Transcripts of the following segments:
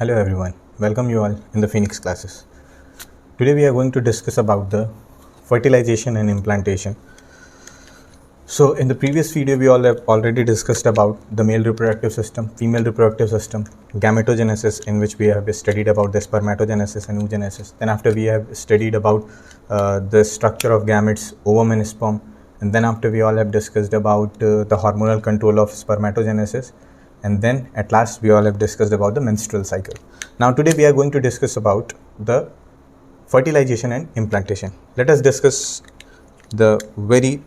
Hello everyone, welcome you all in the Phoenix classes. Today we are going to discuss about the fertilization and implantation. So in the previous video we all have already discussed about the male reproductive system, female reproductive system, gametogenesis, in which we have studied about the spermatogenesis and oogenesis. Then after we have studied about the structure of gametes, ovum and sperm, and then after we all have discussed about the hormonal control of spermatogenesis. And then at last we all have discussed about the menstrual cycle. Now today we are going to discuss about the fertilization and implantation. Let us discuss the very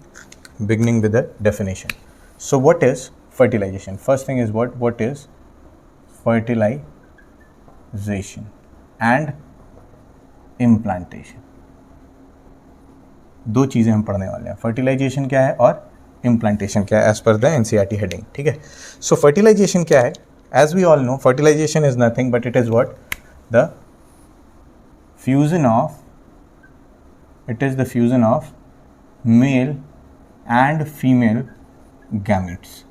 beginning with the definition. So what is fertilization? First thing is what is fertilization and implantation. दो चीज़ें हम पढ़ने वाले हैं, fertilisation क्या है और implantation क्या है as per the NCERT heading. ठीक है. सो फर्टिलाइजेशन क्या है? As we all know, fertilization is nothing but it is what the fusion of male and female gametes.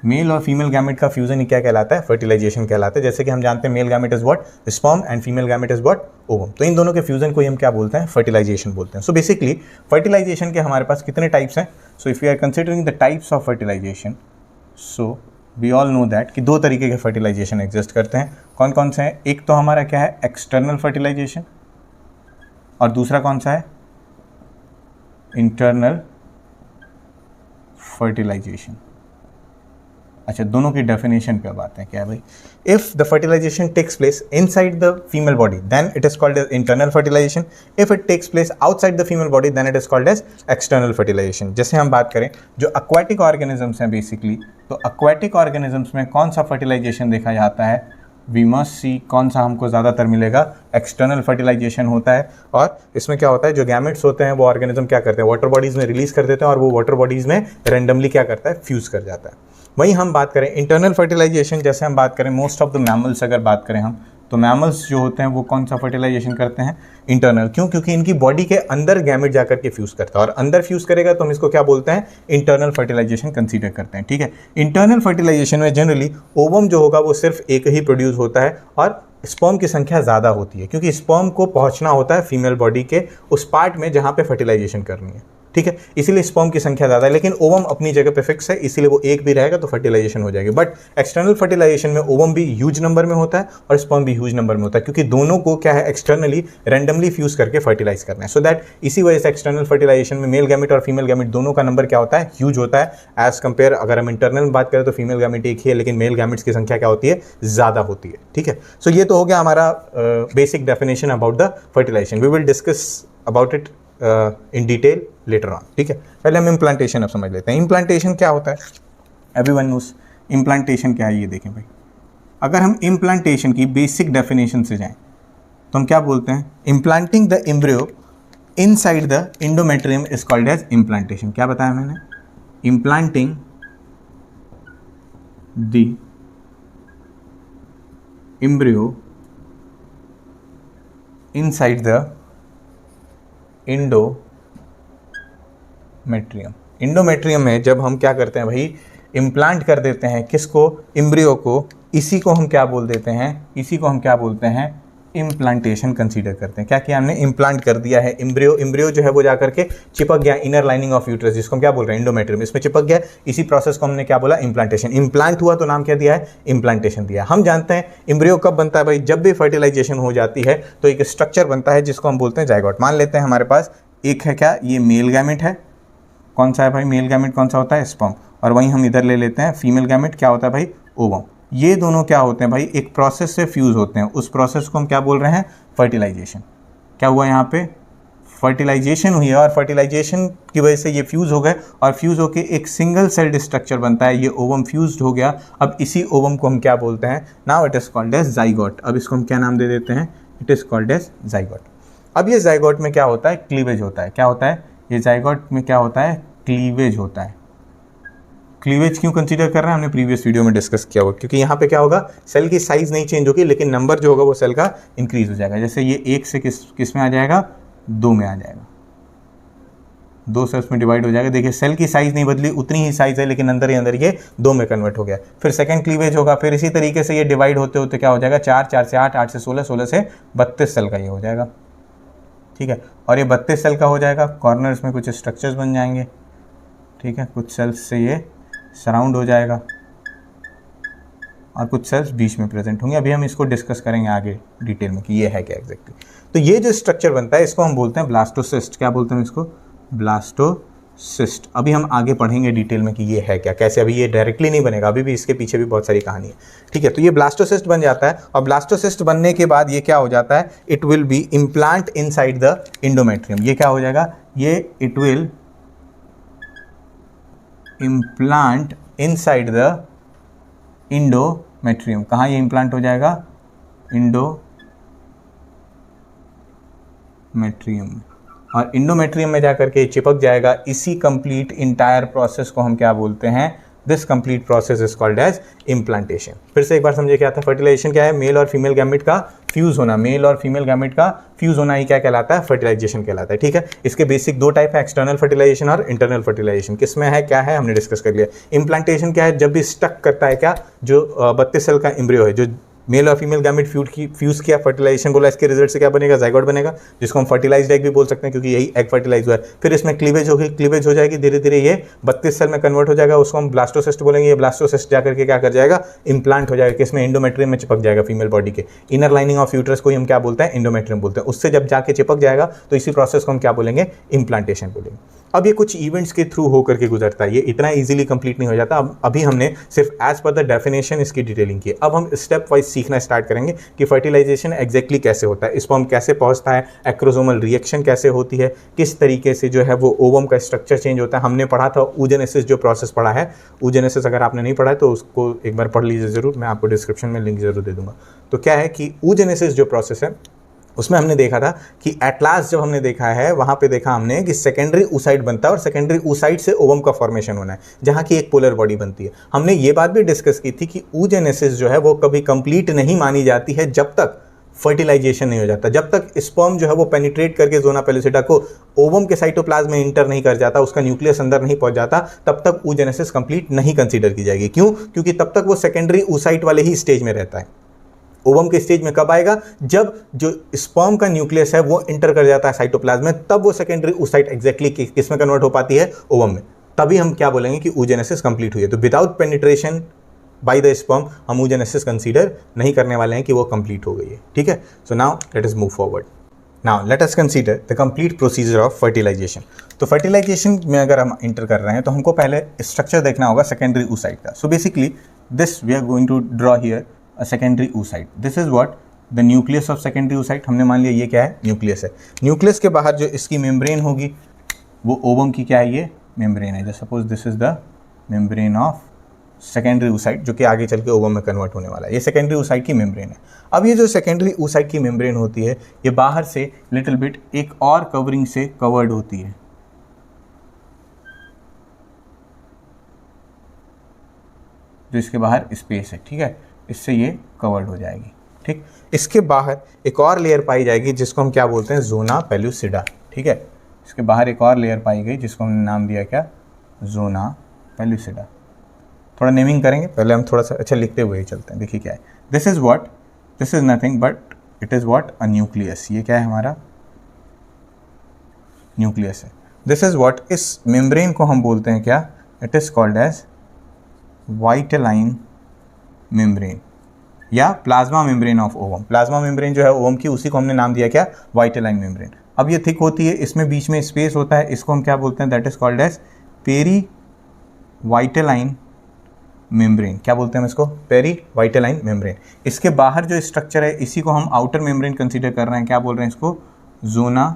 Male और फीमेल गैमेट का फ्यूजन ही क्या कहलाता है? फर्टिलाइजेशन कहलाता है. जैसे कि हम जानते हैं male gamete is what? Sperm and female gamete is what? Ovum. तो इन दोनों के फ्यूजन को ही हम क्या बोलते हैं? फर्टिलाइजेशन बोलते हैं. सो बेसिकली फर्टिलाइजेशन के हमारे पास कितने टाइप्स हैं? So if you are considering the types of fertilization, so we all know that कि दो तरीके के फर्टिलाइजेशन एग्जिस्ट करते हैं. कौन कौन से हैं? एक तो हमारा क्या है? एक्सटर्नल फर्टिलाइजेशन, और दूसरा कौन सा है? Internal fertilization. अच्छा, दोनों की डेफिनेशन पे अब आते हैं. क्या है भाई? If the fertilization takes place inside the female body then it is called as internal fertilization. If it takes place outside the female body then it is called as external fertilization. जैसे हम बात करें जो aquatic organisms हैं basically, तो aquatic organisms में कौन सा फर्टिलाइजेशन देखा जाता है? वी मस्ट सी कौन सा हमको ज़्यादातर मिलेगा? एक्सटर्नल फर्टिलाइजेशन होता है. और इसमें क्या होता है? जो गैमेट्स होते हैं वो ऑर्गेनिज्म क्या करते हैं? वाटर बॉडीज़ में रिलीज कर देते हैं और वो वाटर बॉडीज़ में रेंडमली क्या करता है? फ्यूज़ कर जाता है. वहीं हम बात करें इंटरनल फर्टिलाइजेशन, जैसे हम बात करें मोस्ट ऑफ द मैमल्स अगर बात करें हम, तो मैमल्स जो होते हैं वो कौन सा फर्टिलाइजेशन करते हैं? इंटरनल. क्यों? क्योंकि इनकी बॉडी के अंदर गैमेट जाकर के फ्यूज़ करता है, और अंदर फ्यूज़ करेगा तो हम इसको क्या बोलते हैं? इंटरनल फर्टिलाइजेशन कंसीडर करते हैं. ठीक है. इंटरनल फर्टिलाइजेशन में जनरली ओवम जो होगा वो सिर्फ एक ही प्रोड्यूस होता है और स्पर्म की संख्या ज़्यादा होती है, क्योंकि स्पर्म को पहुंचना होता है फीमेल बॉडी के उस पार्ट में जहाँ पे फर्टिलाइजेशन करनी है. ठीक है. इसीलिए स्पर्म की संख्या ज़्यादा है, लेकिन ओवम अपनी जगह पे फिक्स है, इसीलिए वो एक भी रहेगा तो फर्टिलाइजेशन हो जाएगी. बट एक्सटर्नल फर्टिलाइजेशन में ओवम भी ह्यूज नंबर में होता है और स्पर्म भी ह्यूज नंबर में होता है, क्योंकि दोनों को क्या है? एक्सटर्नली रैंडमली फ्यूज करके फर्टिलाइज करना है. सो दैट इसी वजह से एक्सटर्नल फर्टिलाइजेशन में मेल गैमेट और फीमेल गैमेट दोनों का नंबर क्या होता है? ह्यूज होता है. एज कंपेयर अगर हम इंटरनल में बात करें तो फीमेल गैमेट एक ही है, लेकिन मेल गैमेट्स की संख्या क्या होती है? ज़्यादा होती है. ठीक है. सो ये तो हो गया हमारा basic definition about the fertilization. We will discuss about it in detail later on. ठीक है. पहले हम इम्प्लांटेशन अब समझ लेते हैं. इम्प्लांटेशन क्या होता है? एवरीवन नोस इम्प्लांटेशन क्या है. ये देखें भाई, अगर हम इम्प्लांटेशन की बेसिक डेफिनेशन से जाएं तो हम क्या बोलते हैं? Implanting the embryo inside the endometrium is called as implantation. क्या बताया मैंने? Implanting the embryo inside the endometrium में जब हम क्या करते हैं भाई? इम्प्लांट कर देते हैं. किसको? एम्ब्रियो को. इसी को हम क्या बोल देते हैं? इसी को हम क्या बोलते हैं? इम्प्लांटेशन कंसीडर करते हैं. क्या किया हमने? इम्प्लांट कर दिया है एम्ब्रियो. एम्ब्रियो जो है वो जाकर के चिपक गया इनर लाइनिंग ऑफ यूट्रस, जिसको हम क्या बोल रहे हैं? इंडोमेट्रियम. इसमें चिपक गया. इसी प्रोसेस को हमने क्या बोला? इम्प्लांटेशन. इम्प्लांट हुआ तो नाम क्या दिया है? इम्प्लांटेशन दिया. हम जानते हैं एम्ब्रियो कब बनता है भाई? जब भी फर्टिलाइजेशन हो जाती है तो एक स्ट्रक्चर बनता है जिसको हम बोलते हैं जाइगोट. मान लेते हैं हमारे पास एक है क्या? ये मेल गैमेट है. कौन सा है भाई? मेल गैमेट कौन सा होता है? स्पर्म. और वहीं हम इधर ले लेते हैं फीमेल गैमेट. क्या होता है भाई? ओवम. ये दोनों क्या होते हैं भाई? एक प्रोसेस से फ्यूज होते हैं. उस प्रोसेस को हम क्या बोल रहे हैं? फर्टिलाइजेशन. क्या हुआ यहाँ पे? फर्टिलाइजेशन हुई है, और फर्टिलाइजेशन की वजह से ये फ्यूज हो गए और फ्यूज होके एक सिंगल सेल्ड स्ट्रक्चर बनता है. ये ओवम फ्यूज्ड हो गया. अब इसी ओवम को हम क्या बोलते हैं? Now it is called as zygote. अब इसको हम क्या नाम दे देते हैं? It is called as zygote. अब ये जाइगोट में क्या होता है? क्लीवेज होता है. क्या होता है? ये जाइगोट में क्या होता है? क्लीवेज होता है. क्लीवेज क्यों कंसीडर कर रहे हैं? हमने प्रीवियस वीडियो में डिस्कस किया होगा, क्योंकि यहाँ पे क्या होगा? सेल की साइज नहीं चेंज होगी, लेकिन नंबर जो होगा वो सेल का इंक्रीज हो जाएगा. जैसे ये एक से किस में आ जाएगा? 2 में आ जाएगा. 2 सेल्स में डिवाइड हो जाएगा। देखिए सेल की साइज नहीं बदली, उतनी ही साइज है, लेकिन अंदर ही अंदर ये 2 में कन्वर्ट हो गया। फिर सेकंड क्लीवेज होगा, फिर इसी तरीके से ये डिवाइड होते होते क्या हो जाएगा, 4, 4 से 8, 8 से 16, 16 से 32 सेल का ये हो जाएगा। ठीक है, और ये 32 सेल का हो जाएगा। कॉर्नर्स में कुछ स्ट्रक्चर्स बन जाएंगे। ठीक है, कुछ सेल्स से ये सराउंड हो जाएगा और कुछ सेल्स बीच में प्रेजेंट होंगे। अभी हम इसको डिस्कस करेंगे आगे डिटेल में कि ये है क्या एग्जैक्टली। तो ये जो स्ट्रक्चर बनता है इसको हम बोलते हैं ब्लास्टोसिस्ट। क्या बोलते हैं इसको? ब्लास्टोसिस्ट। अभी हम आगे पढ़ेंगे डिटेल में कि ये है क्या, कैसे। अभी ये डायरेक्टली नहीं बनेगा, अभी भी इसके पीछे भी बहुत सारी कहानी है। ठीक है, तो ये ब्लास्टोसिस्ट बन जाता है और ब्लास्टोसिस्ट बनने के बाद ये क्या हो जाता है, it will be implant inside the endometrium. ये क्या हो जाएगा, ये it will implant inside the endometrium. कहाँ ये इम्प्लांट हो जाएगा? इंडोमेट्रियम। और इंडोमेट्रियम में जाकर के चिपक जाएगा। इसी कंप्लीट इंटायर प्रोसेस को हम क्या बोलते हैं? This complete process is called as implantation. फिर से एक बार समझे क्या था फर्टिलाइजेशन क्या है? मेल और फीमेल गैमेट का फ्यूज होना। मेल और फीमेल गैमेट का फ्यूज होना ही क्या कहलाता है? फर्टिलाइजेशन कहलाता है। ठीक है, इसके बेसिक 2 टाइप है, एक्सटर्नल फर्टिलाइजेशन और इंटरनल फर्टिलाइजेशन। किसमें है, क्या है, हमने डिस्कस कर लिया। इम्प्लांटेशन क्या है? जब भी स्टक करता है क्या, जो 32 सेल का एम्ब्रियो है, जो मेल और फीमेल गैमेट फ्यूज किया, फर्टिलाइजेशन बोला, इसके रिजल्ट से क्या बनेगा? जाइगोट बनेगा, जिसको हम फर्टिलाइज्ड एग भी बोल सकते हैं, क्योंकि यही एग फर्टिलाइज हुआ है। फिर इसमें क्लीवेज होगी, क्लीवेज हो जाएगी, धीरे धीरे ये 32 सेल में कन्वर्ट हो जाएगा, उसको हम ब्लास्टोसिस्ट बोलेंगे। ये ब्लास्टोसिस्ट जाकर के क्या कर जाएगा? इंप्लांट हो जाएगा, किसमें? इंडोमेट्रियम में चिपक जाएगा, फीमेल बॉडी के इनर लाइनिंग ऑफ यूट्रस को हम क्या बोलते हैं? इंडोमेट्रियम बोलते हैं। उससे जब जाके चिपक जाएगा तो इसी प्रोसेस को हम क्या बोलेंगे? इम्प्लांटेशन बोलेंगे। अब ये कुछ इवेंट्स के थ्रू होकर के गुजरता है, ये इतना इजीली कंप्लीट नहीं हो जाता। अब अभी हमने सिर्फ एज पर द डेफिनेशन इसकी डिटेलिंग की। अब हम स्टेप वाइज सीखना स्टार्ट करेंगे कि फर्टिलाइजेशन एग्जैक्टली कैसे होता है, स्पर्म कैसे पहुंचता है, एक्रोसोमल रिएक्शन कैसे होती है, किस तरीके से जो है वो ओवम का स्ट्रक्चर चेंज होता है। हमने पढ़ा था oogenesis, जो प्रोसेस पढ़ा है oogenesis, अगर आपने नहीं पढ़ा है तो उसको एक बार पढ़ लीजिए ज़रूर, मैं आपको डिस्क्रिप्शन में लिंक जरूर दे दूंगा। तो क्या है कि oogenesis जो प्रोसेस है उसमें हमने देखा था कि एट लास्ट जब हमने देखा है वहां पे देखा हमने कि सेकेंडरी oocyte बनता है और सेकेंडरी oocyte से ओवम का फॉर्मेशन होना है, जहां की एक पोलर बॉडी बनती है। हमने ये बात भी डिस्कस की थी कि oogenesis जो है वो कभी कंप्लीट नहीं मानी जाती है जब तक फर्टिलाइजेशन नहीं हो जाता, जब तक स्पर्म जो है वो पेनिट्रेट करके ज़ोना पेलुसिडा को ओवम के साइटोप्लाज्म में इंटर नहीं कर जाता, उसका न्यूक्लियस अंदर नहीं पहुंच जाता, तब तक oogenesis कंप्लीट नहीं कंसीडर की जाएगी। क्यों? क्योंकि तब तक वो सेकेंडरी oocyte वाले ही स्टेज में रहता है। ओवम के स्टेज में कब आएगा? जब जो स्पर्म का न्यूक्लियस है वो इंटर कर जाता है साइटोप्लाज्म में, तब वो सेकेंडरी oocyte एग्जैक्टली किस में कन्वर्ट हो पाती है? ओवम में। तभी हम क्या बोलेंगे कि oogenesis कंप्लीट हुई है। तो without penetration by the sperm हम oogenesis कंसीडर नहीं करने वाले हैं कि वो कंप्लीट हो गई है। ठीक है, so now let us move forward. Now let us consider the complete procedure of fertilization. तो फर्टिलाइजेशन में अगर हम इंटर कर रहे हैं तो हमको पहले स्ट्रक्चर देखना होगा सेकेंडरी oocyte का। So basically this we are going to draw here a secondary oocyte. This is what the nucleus of secondary oocyte। हमने मान लिया ये क्या है? न्यूक्लियस है। न्यूक्लियस के बाहर जो इसकी मेम्ब्रेन होगी वो ओवम की क्या है? ये मेम्ब्रेन है। जैसे suppose this is the membrane of secondary oocyte, जो कि आगे चल के ओवम में कन्वर्ट होने वाला है। ये सेकेंडरी oocyte की मेम्ब्रेन है। अब ये जो सेकेंडरी oocyte की मेम्ब्रेन होती है ये बाहर से लिटिल बिट एक और कवरिंग से कवर्ड होती है, जो इसके बाहर स्पेस है। ठीक है, इससे ये कवर्ड हो जाएगी। ठीक, इसके बाहर एक और लेयर पाई जाएगी जिसको हम क्या बोलते हैं? Zona pellucida. ठीक है, इसके बाहर एक और लेयर पाई गई जिसको हमने नाम दिया क्या? Zona pellucida. थोड़ा नेमिंग करेंगे, पहले हम थोड़ा सा अच्छा लिखते हुए ही चलते हैं। देखिए क्या है, this is what, this is nothing but it is what? A nucleus. ये क्या है? हमारा न्यूक्लियस है। दिस इज़ व्हाट, इस मेम्ब्रेन को हम बोलते हैं क्या? It is called as vitelline membrane या plasma membrane of ovum. Plasma membrane जो है ओवम की, उसी को हमने नाम दिया क्या? Vitelline membrane. अब ये थिक होती है, इसमें बीच में स्पेस होता है, इसको हम क्या बोलते हैं? That is called as perivitelline membrane. क्या बोलते हैं हम इसको? Perivitelline membrane. इसके बाहर जो स्ट्रक्चर है इसी को हम आउटर मेम्ब्रेन कंसीडर कर रहे हैं। क्या बोल रहे हैं इसको? Zona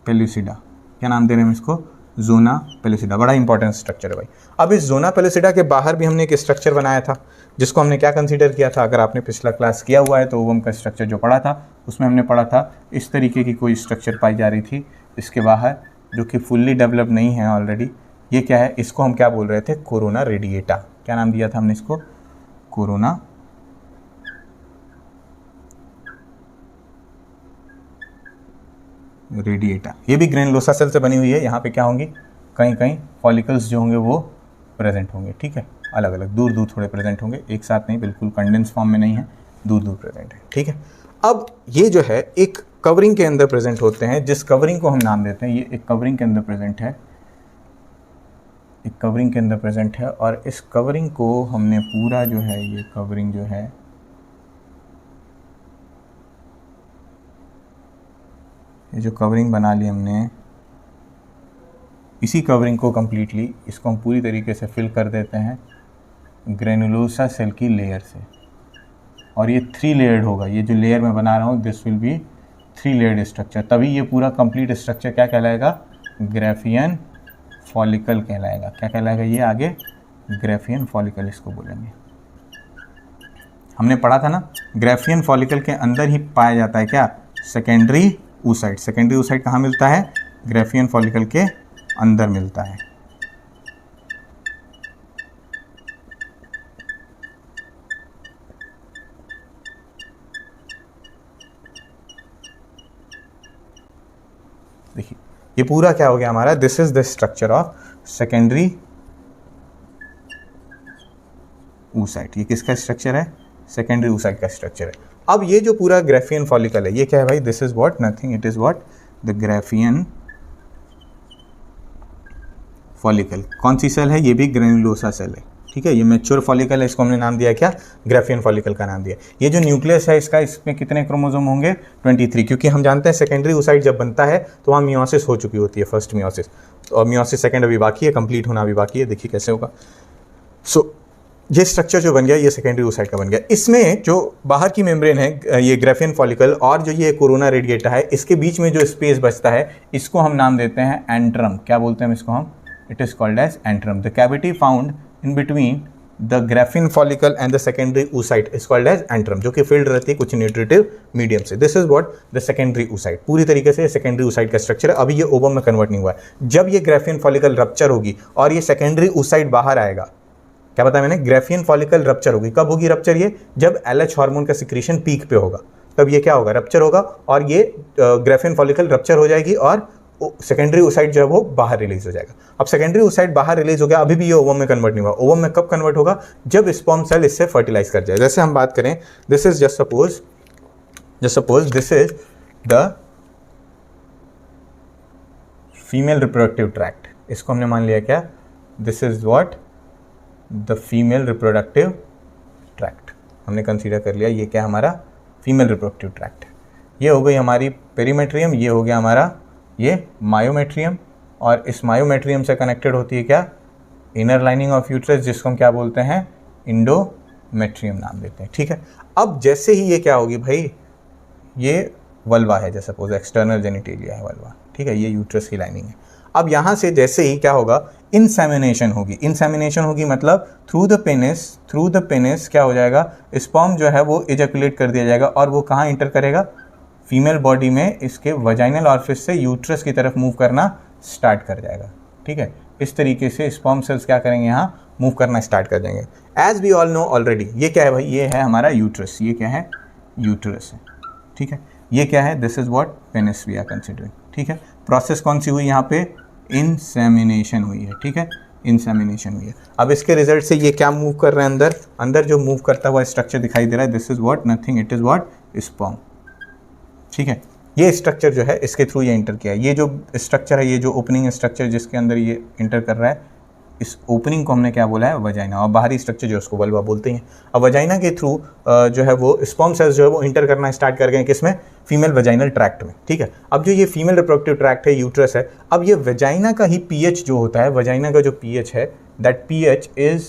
pellucida. क्या नाम दे रहे हैं हम इसको? Zona pellucida. बड़ा इंपॉर्टेंट स्ट्रक्चर है भाई। अब इस ज़ोना पेलुसिडा के बाहर भी हमने एक स्ट्रक्चर बनाया था जिसको हमने क्या कंसीडर किया था? अगर आपने पिछला क्लास किया हुआ है तो ओवम का स्ट्रक्चर जो पढ़ा था उसमें हमने पढ़ा था इस तरीके की कोई स्ट्रक्चर पाई जा रही थी इसके बाहर, जो कि फुल्ली डेवलप नहीं है ऑलरेडी। ये क्या है? इसको हम क्या बोल रहे थे? Corona radiata. क्या नाम दिया था हमने इसको? कोरोना रेडिएटा, ये भी ग्रेनुलोसा सेल से बनी हुई है। यहाँ पे क्या होंगी, कहीं कहीं फॉलिकल्स जो होंगे वो प्रेजेंट होंगे, ठीक है, अलग अलग दूर दूर थोड़े प्रेजेंट होंगे, एक साथ नहीं, बिल्कुल कंडेंस फॉर्म में नहीं है, दूर दूर प्रेजेंट है, ठीक है। अब ये जो है एक कवरिंग के अंदर प्रेजेंट होते हैं, जिस कवरिंग को हम नाम देते हैं, ये एक कवरिंग के अंदर प्रेजेंट है, एक कवरिंग के अंदर प्रेजेंट है, और इस कवरिंग को हमने पूरा जो है, ये कवरिंग जो है ये जो कवरिंग बना ली हमने, इसी कवरिंग को कम्प्लीटली इसको हम पूरी तरीके से फिल कर देते हैं ग्रेनुलोसा सेल की लेयर से, और ये 3 लेयर्ड होगा। ये जो लेयर मैं बना रहा हूँ this will be 3 layered structure, तभी ये पूरा कंप्लीट स्ट्रक्चर क्या कहलाएगा, ग्राफियन फॉलिकल कहलाएगा। क्या कहलाएगा ये आगे, ग्राफियन फॉलिकल इसको बोलेंगे। हमने पढ़ा था ना, ग्राफियन फॉलिकल के अंदर ही पाया जाता है क्या, सेकेंडरी oocyte। सेकेंडरी oocyte कहाँ मिलता है, ग्राफियन फॉलिकल के अंदर मिलता है। देखिए ये पूरा क्या हो गया हमारा, this is the structure of secondary oocyte। ये किसका स्ट्रक्चर है, सेकेंडरी oocyte का स्ट्रक्चर है। अब ये जो पूरा ग्राफियन फॉलिकल है, ये क्या है भाई, this is what, nothing, it is what, the Graafian follicle. कौन सी सेल है, ये भी ग्रेनुलोसा सेल है, ठीक है। ये मैच्योर फॉलिकल है, इसको हमने नाम दिया क्या, ग्राफियन फॉलिकल का नाम दिया। ये जो न्यूक्लियस है इसका, इसमें कितने क्रोमोसोम होंगे, 23, क्योंकि हम जानते हैं सेकेंडरी oocyte जब बनता है तो वहाँ मियोसिस हो चुकी होती है, फर्स्ट मियोसिस, और मियोसिस सेकेंड अभी बाकी है, कंप्लीट होना अभी बाकी है। देखिए कैसे होगा। सो ये स्ट्रक्चर जो बन गया ये सेकेंडरी oocyte का बन गया। इसमें जो बाहर की मेम्ब्रेन है, ये ग्राफियन फॉलिकल, और जो ये कोरोना रेडिएटा है, इसके बीच में जो स्पेस बचता है इसको हम नाम देते हैं एंट्रम। क्या बोलते हैं इसको हम, it is called as antrum. The cavity found in between the Graafian follicle and the secondary oocyte is called as antrum, जो कि फिल्ड रहती है कुछ न्यूट्रिटिव मीडियम से। This is what, the secondary oocyte। पूरी तरीके से सेकेंडरी oocyte का स्ट्रक्चर है। अभी ये ओवम में कन्वर्ट नहीं हुआ है। जब ये ग्राफियन फॉलिकल रप्चर होगी और ये सेकेंडरी oocyte बाहर आएगा, क्या बताया मैंने, ग्राफियन फॉलिकल रप्चर होगी। कब होगी रप्चर, ये जब LH हार्मोन का सिक्रीशन पीक पे होगा, तब ये क्या होगा, रप्चर होगा, और ये ग्राफियन फॉलिकल रप्चर हो जाएगी और सेकेंडरी oocyte जो है वो बाहर रिलीज हो जाएगा। अब सेकेंडरी oocyte बाहर रिलीज हो गया, अभी भी ये ओवम में कन्वर्ट नहीं हुआ। ओवम में कब कन्वर्ट होगा, जब स्पर्म सेल इससे फर्टिलाइज कर जाए। जैसे हम बात करें, this is just suppose this is the female reproductive tract. इसको हमने मान लिया क्या, this is what, the female reproductive tract हमने कंसीडर कर लिया। ये क्या हमारा फीमेल रिप्रोडक्टिव ट्रैक्ट है। ये हो गई हमारी पेरीमेट्रियम, ये हो गया हमारा ये मायोमेट्रियम, और इस मायोमेट्रियम से कनेक्टेड होती है क्या, इनर लाइनिंग ऑफ यूट्रस, जिसको हम क्या बोलते हैं, इंडोमेट्रियम नाम देते हैं, ठीक है। अब जैसे ही ये क्या होगी भाई, ये वल्वा है, जैसे सपोज एक्सटर्नल जेनिटेलिया है वल्वा, ठीक है, ये यूट्रस की लाइनिंग है। अब यहाँ से जैसे ही क्या होगा, इंसेमिनेशन होगी। इंसेमिनेशन होगी मतलब थ्रू द पेनिस क्या हो जाएगा, स्पर्म जो है वो इजैकुलेट कर दिया जाएगा, और वो कहाँ इंटर करेगा, फीमेल बॉडी में, इसके वजाइनल ऑरिफिस से यूट्रस की तरफ मूव करना स्टार्ट कर जाएगा, ठीक है। इस तरीके से स्पर्म सेल्स क्या करेंगे, यहाँ मूव करना स्टार्ट कर देंगे। As we all know already, ये क्या है भाई, ये है हमारा यूट्रस, ये क्या है, यूट्रस है, ठीक है। ये क्या है, this is what, penis we are considering, ठीक है। प्रोसेस कौन सी हुई यहाँ पे, इंसेमिनेशन हुई है, ठीक है, इंसेमिनेशन हुई है। अब इसके रिजल्ट से ये क्या मूव कर रहे हैं, अंदर जो मूव करता हुआ स्ट्रक्चर दिखाई दे रहा है, this is what, nothing, it is what, sperm, ठीक है। ये स्ट्रक्चर जो है इसके थ्रू ये इंटर किया है। ये जो स्ट्रक्चर है, ये जो ओपनिंग स्ट्रक्चर जिसके अंदर ये इंटर कर रहा है, इस ओपनिंग को हमने क्या बोला है, वजाइना, और बाहरी स्ट्रक्चर जो उसको वल्वा बोलते हैं। अब वजाइना के थ्रू जो है वो स्पर्म सेल्स जो है वो इंटर करना स्टार्ट कर गए किसमें, फीमेल वजाइनल ट्रैक्ट में, ठीक है। अब जो ये फीमेल रिप्रोडक्टिव ट्रैक्ट है, यूट्रस है, अब ये वजाइना का ही पीएच जो होता है, वजाइना का जो पीएच है, that pH is,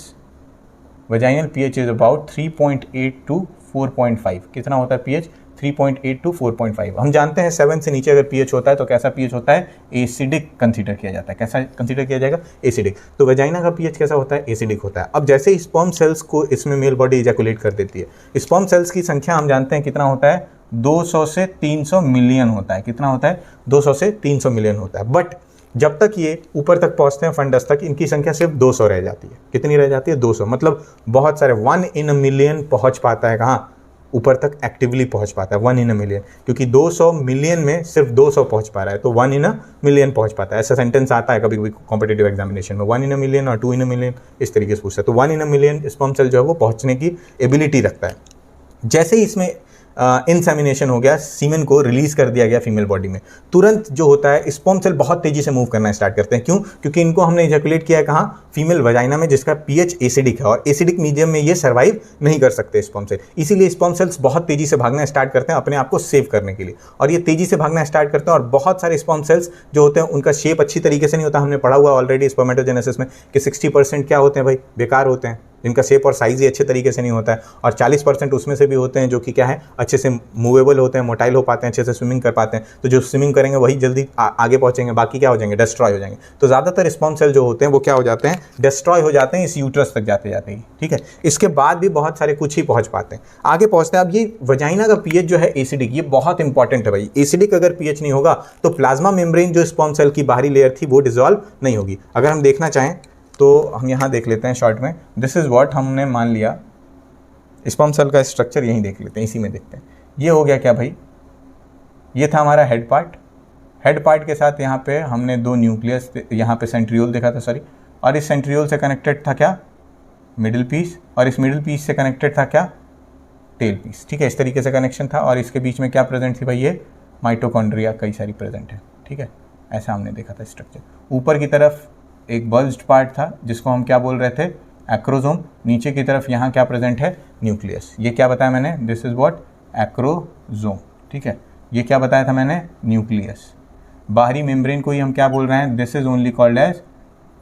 vaginal pH is about 3.8 to 4.5। कितना होता है पीएच, 3.8 to 4.5। हम जानते हैं 7 से नीचे अगर पीएच होता है तो कैसा पीएच होता है, एसिडिक कंसीडर किया जाता है। कैसा कंसीडर किया जाएगा, एसिडिक। तो वजाइना का पीएच कैसा होता है, एसिडिक होता है। अब जैसे ही स्पर्म सेल्स को इसमें मेल बॉडी इजैकुलेट कर देती है, स्पर्म सेल्स की संख्या हम जानते हैं कितना होता है, 200 से 300 मिलियन होता है। कितना होता है, 200 से 300 मिलियन होता है। बट जब तक ये ऊपर तक पहुंचते हैं फंडस तक, इनकी संख्या सिर्फ 200 रह जाती है। कितनी रह जाती है, 200। मतलब बहुत सारे, 1 in a million पहुंच पाता है कहाँ, ऊपर तक एक्टिवली पहुंच पाता है, 1 इन अ मिलियन, क्योंकि 200 मिलियन में सिर्फ 200 पहुंच पा रहा है, तो 1 इन अ मिलियन पहुंच पाता है। ऐसा सेंटेंस आता है कभी कभी कॉम्पिटेटिव एग्जामिनेशन में, 1 इन अ मिलियन और 2 इन अ मिलियन, इस तरीके से पूछता है। तो 1 इन अ मिलियन स्पर्म सेल जो है वो पहुंचने की एबिलिटी रखता है। जैसे ही इसमें इंसेमिनेशन हो गया, सीमेन को रिलीज कर दिया गया फीमेल बॉडी में, तुरंत जो होता है स्पर्म सेल बहुत तेजी से मूव करना स्टार्ट करते हैं। क्यों? क्योंकि इनको हमने इजैकुलेट किया है कहाँ? फीमेल वजाइना में, जिसका पीएच एसिडिक है, और एसिडिक मीडियम में ये सर्वाइव नहीं कर सकते स्पर्म सेल। इसीलिए स्पर्म सेल्स बहुत तेजी से भागना स्टार्ट करते हैं अपने आप को सेव करने के लिए, और ये तेजी से भागना स्टार्ट करते हैं। और बहुत सारे स्पर्म सेल्स जो होते हैं उनका शेप अच्छी तरीके से नहीं होता। हमने पढ़ा हुआ ऑलरेडी स्पर्मेटोजेनेसिस में कि 60% क्या होते हैं भाई? बेकार होते हैं, जिनका शेप और साइज ही अच्छे तरीके से नहीं होता है, और 40% उसमें से भी होते हैं जो कि क्या है, अच्छे से मूवेबल होते हैं, मोटाइल हो पाते हैं, अच्छे से स्विमिंग कर पाते हैं। तो जो स्विमिंग करेंगे वही जल्दी आगे पहुंचेंगे, बाकी क्या हो जाएंगे? डिस्ट्रॉय हो जाएंगे। तो ज़्यादातर स्पर्म सेल जो होते हैं वो क्या हो जाते हैं? डिस्ट्रॉय हो जाते हैं इस यूट्रस तक जाते जाते ही, ठीक है। इसके बाद भी बहुत सारे कुछ ही पहुंच पाते हैं, आगे पहुंचते हैं। अब ये वजाइना का पीएच जो है एसिडिक, ये बहुत इंपॉर्टेंट है भाई। एसिडिक अगर पीएच नहीं होगा तो प्लाज्मा मेम्ब्रेन जो स्पर्म सेल की बाहरी लेयर थी वो डिसॉल्व नहीं होगी। अगर हम देखना चाहें तो हम यहाँ देख लेते हैं शॉर्ट में, दिस इज़ व्हाट हमने मान लिया स्पर्म सेल का स्ट्रक्चर, यहीं देख लेते हैं, इसी में देखते हैं। ये हो गया क्या भाई? ये था हमारा हेड पार्ट। हेड पार्ट के साथ यहाँ पे हमने 2 न्यूक्लियस, यहाँ पे सेंट्रियोल देखा था, सॉरी, और इस सेंट्रियोल से कनेक्टेड था क्या? मिडिल पीस, और इस मिडिल पीस से कनेक्टेड था क्या? टेल पीस, ठीक है। इस तरीके से कनेक्शन था, और इसके बीच में क्या प्रेजेंट थी भाई? ये माइटोकॉन्ड्रिया कई सारी प्रेजेंट है, ठीक है। ऐसा हमने देखा था स्ट्रक्चर। ऊपर की तरफ एक बल्ज्ड पार्ट था जिसको हम क्या बोल रहे थे? एक्रोजोम। नीचे की तरफ यहाँ क्या प्रेजेंट है? न्यूक्लियस। ये क्या बताया मैंने? This is what? एक्रोजोम, ठीक है। ये क्या बताया था मैंने? न्यूक्लियस। बाहरी मेम्ब्रेन को ही हम क्या बोल रहे हैं? This is only called as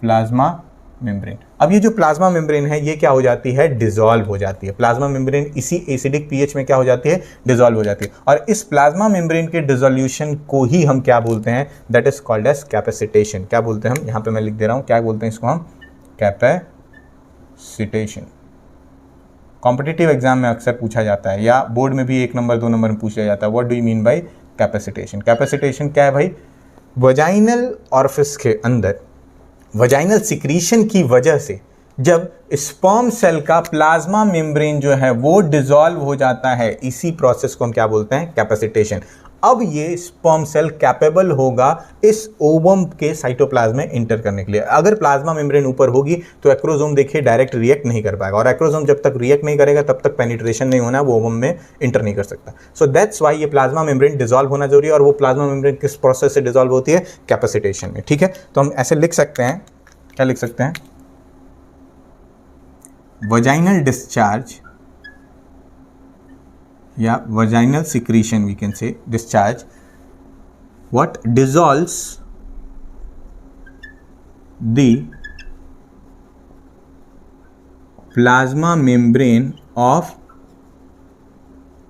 plasma membrane. अब ये जो प्लाज्मा मेम्ब्रेन है ये क्या हो जाती है? डिसॉल्व हो जाती है। प्लाज्मा मेम्ब्रेन इसी एसिडिक पीएच में क्या हो जाती है? डिसॉल्व हो जाती है। और इस प्लाज्मा मेम्ब्रेन के डिसोल्यूशन को ही हम क्या बोलते हैं? That is called as capacitation. क्या बोलते हैं हम? यहाँ पे मैं लिख दे रहा हूँ, क्या बोलते हैं इसको हम? कैपेसिटेशन। कॉम्पिटिटिव एग्जाम में अक्सर पूछा जाता है, या बोर्ड में भी 1 नंबर 2 नंबर में पूछा जाता है, what do you mean by capacitation? Capacitation क्या है भाई? वजाइनल ऑरिफिस के अंदर वजाइनल सिक्रीशन की वजह से जब स्पर्म सेल का प्लाज्मा मेम्ब्रेन जो है वो डिसॉल्व हो जाता है, इसी प्रोसेस को हम क्या बोलते हैं? कैपेसिटेशन। अब ये स्पर्म सेल कैपेबल होगा इस ओवम के साइटोप्लाज्म में इंटर करने के लिए। अगर प्लाज्मा मेम्ब्रेन ऊपर होगी तो एक्रोजोम देखिए डायरेक्ट रिएक्ट नहीं कर पाएगा, और एक्रोजोम जब तक रिएक्ट नहीं करेगा तब तक पेनिट्रेशन नहीं होना, वो ओवम में इंटर नहीं कर सकता। सो दैट्स वाई ये प्लाज्मा मेम्ब्रेन डिसॉल्व होना जरूरी है, और वो प्लाज्मा मेम्ब्रेन किस प्रोसेस से डिसॉल्व होती है? कैपेसिटेशन में, ठीक है। तो हम ऐसे लिख सकते हैं, क्या लिख सकते हैं? वजाइनल डिस्चार्ज या vaginal secretion, we can say discharge, what dissolves the plasma membrane of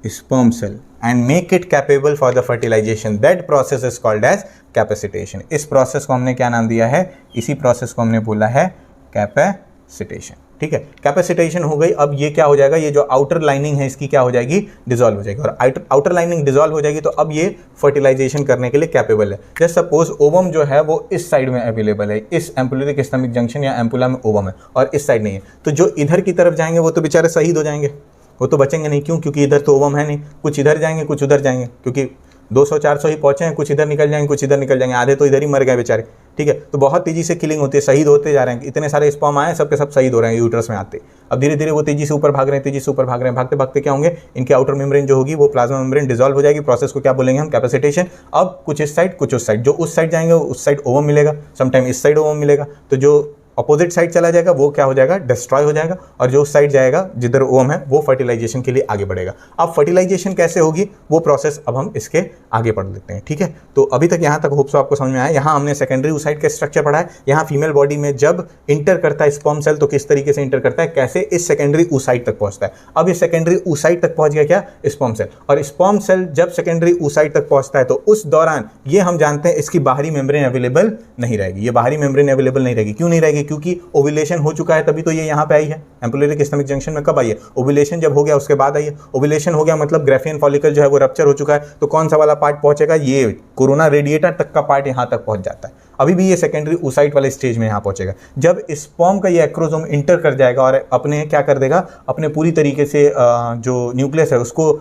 sperm cell and make it capable for the fertilization. That process is called as capacitation. इस प्रोसेस को हमने क्या नाम दिया है? इसी प्रोसेस को हमने बोला है कैपेसिटेशन, ठीक है। कैपेसिटेशन हो गई। अब ये क्या हो जाएगा? ये जो आउटर लाइनिंग है इसकी क्या हो जाएगी? डिसॉल्व हो जाएगी, और आउटर लाइनिंग डिसॉल्व हो जाएगी तो अब ये फर्टिलाइजेशन करने के लिए कैपेबल है। जैसे सपोज ओवम जो है वो इस साइड में अवेलेबल है, इस एम्पुलरिक स्टमक जंक्शन या एम्पुला में ओवम है, और इस साइड नहीं है, तो जो इधर की तरफ जाएंगे वो तो बेचारे शहीद हो जाएंगे, वो तो बचेंगे नहीं। क्यों? क्योंकि इधर तो ओवम है नहीं। कुछ इधर जाएंगे, कुछ उधर जाएंगे, क्योंकि 200-400 ही पहुंचे हैं, कुछ इधर निकल जाएंगे, कुछ इधर निकल जाएंगे, आधे तो इधर ही मर गए बेचारे, ठीक है। तो बहुत तेजी से किलिंग होती है, शहीद होते जा रहे हैं। इतने सारे स्पर्म आए, सब के सब शहीद हो रहे हैं यूट्रस में आते। अब धीरे धीरे वो तेजी से ऊपर भाग रहे हैं, तेजी से ऊपर भाग रहे हैं, भागते भागते क्या होंगे? इनके आउटर मेम्ब्रेन जो होगी वो प्लाज्मा मेम्ब्रेन डिसॉल्व हो जाएगी। प्रोसेस को क्या बोलेंगे हम? कैपेसिटेशन। अब कुछ इस साइड, कुछ उस साइड, जो उस साइड जाएंगे उस साइड ओवम मिलेगा, समटाइम इस साइड ओवम मिलेगा, तो जो अपोजिट साइड चला जाएगा वो क्या हो जाएगा? डिस्ट्रॉय हो जाएगा, और जो उस साइड जाएगा जिधर ओवम है वो फर्टिलाइजेशन के लिए आगे बढ़ेगा। अब फर्टिलाइजेशन कैसे होगी वो प्रोसेस अब हम इसके आगे पढ़ लेते हैं, ठीक है। तो अभी तक यहाँ तक होप्स आपको समझ में आया। यहाँ हमने सेकेंडरी oocyte का स्ट्रक्चर पढ़ा है। यहाँ फीमेल बॉडी में जब इंटर करता है स्पर्म सेल तो किस तरीके से इंटर करता है, कैसे इस सेकेंडरी oocyte तक पहुँचता है। अब ये सेकेंडरी oocyte तक पहुँच गया क्या? Sperm cell. और स्पर्म सेल जब सेकेंडरी oocyte तक पहुँचता है तो उस दौरान ये हम जानते हैं इसकी बाहरी मेम्ब्रेन अवेलेबल नहीं रहेगी। ये बाहरी मेम्ब्रेन अवेलेबल नहीं रहेगी। क्यों नहीं रहेगी? क्योंकि ओव्यूलेशन हो चुका है तभी तो ये यहाँ पे आई है। एम्ब्रियोनिक स्टमक जंक्शन में कब आई है? ओव्यूलेशन जब हो गया उसके बाद आई है। ओव्यूलेशन हो गया मतलब ग्राफियन फॉलिकल जो है वो रप्चर हो चुका है, तो कौन सा वाला पार्ट पहुंचेगा? ये कोरोना रेडिएटर तक का पार्ट यहाँ तक पहुंच जाता है। अभी भी ये सेकेंडरी oocyte वाले स्टेज में यहाँ पहुंचेगा। जब स्पर्म का ये एक्रोसोम इंटर कर जाएगा और अपने क्या कर देगा, अपने पूरी तरीके से जो न्यूक्लियस है उसको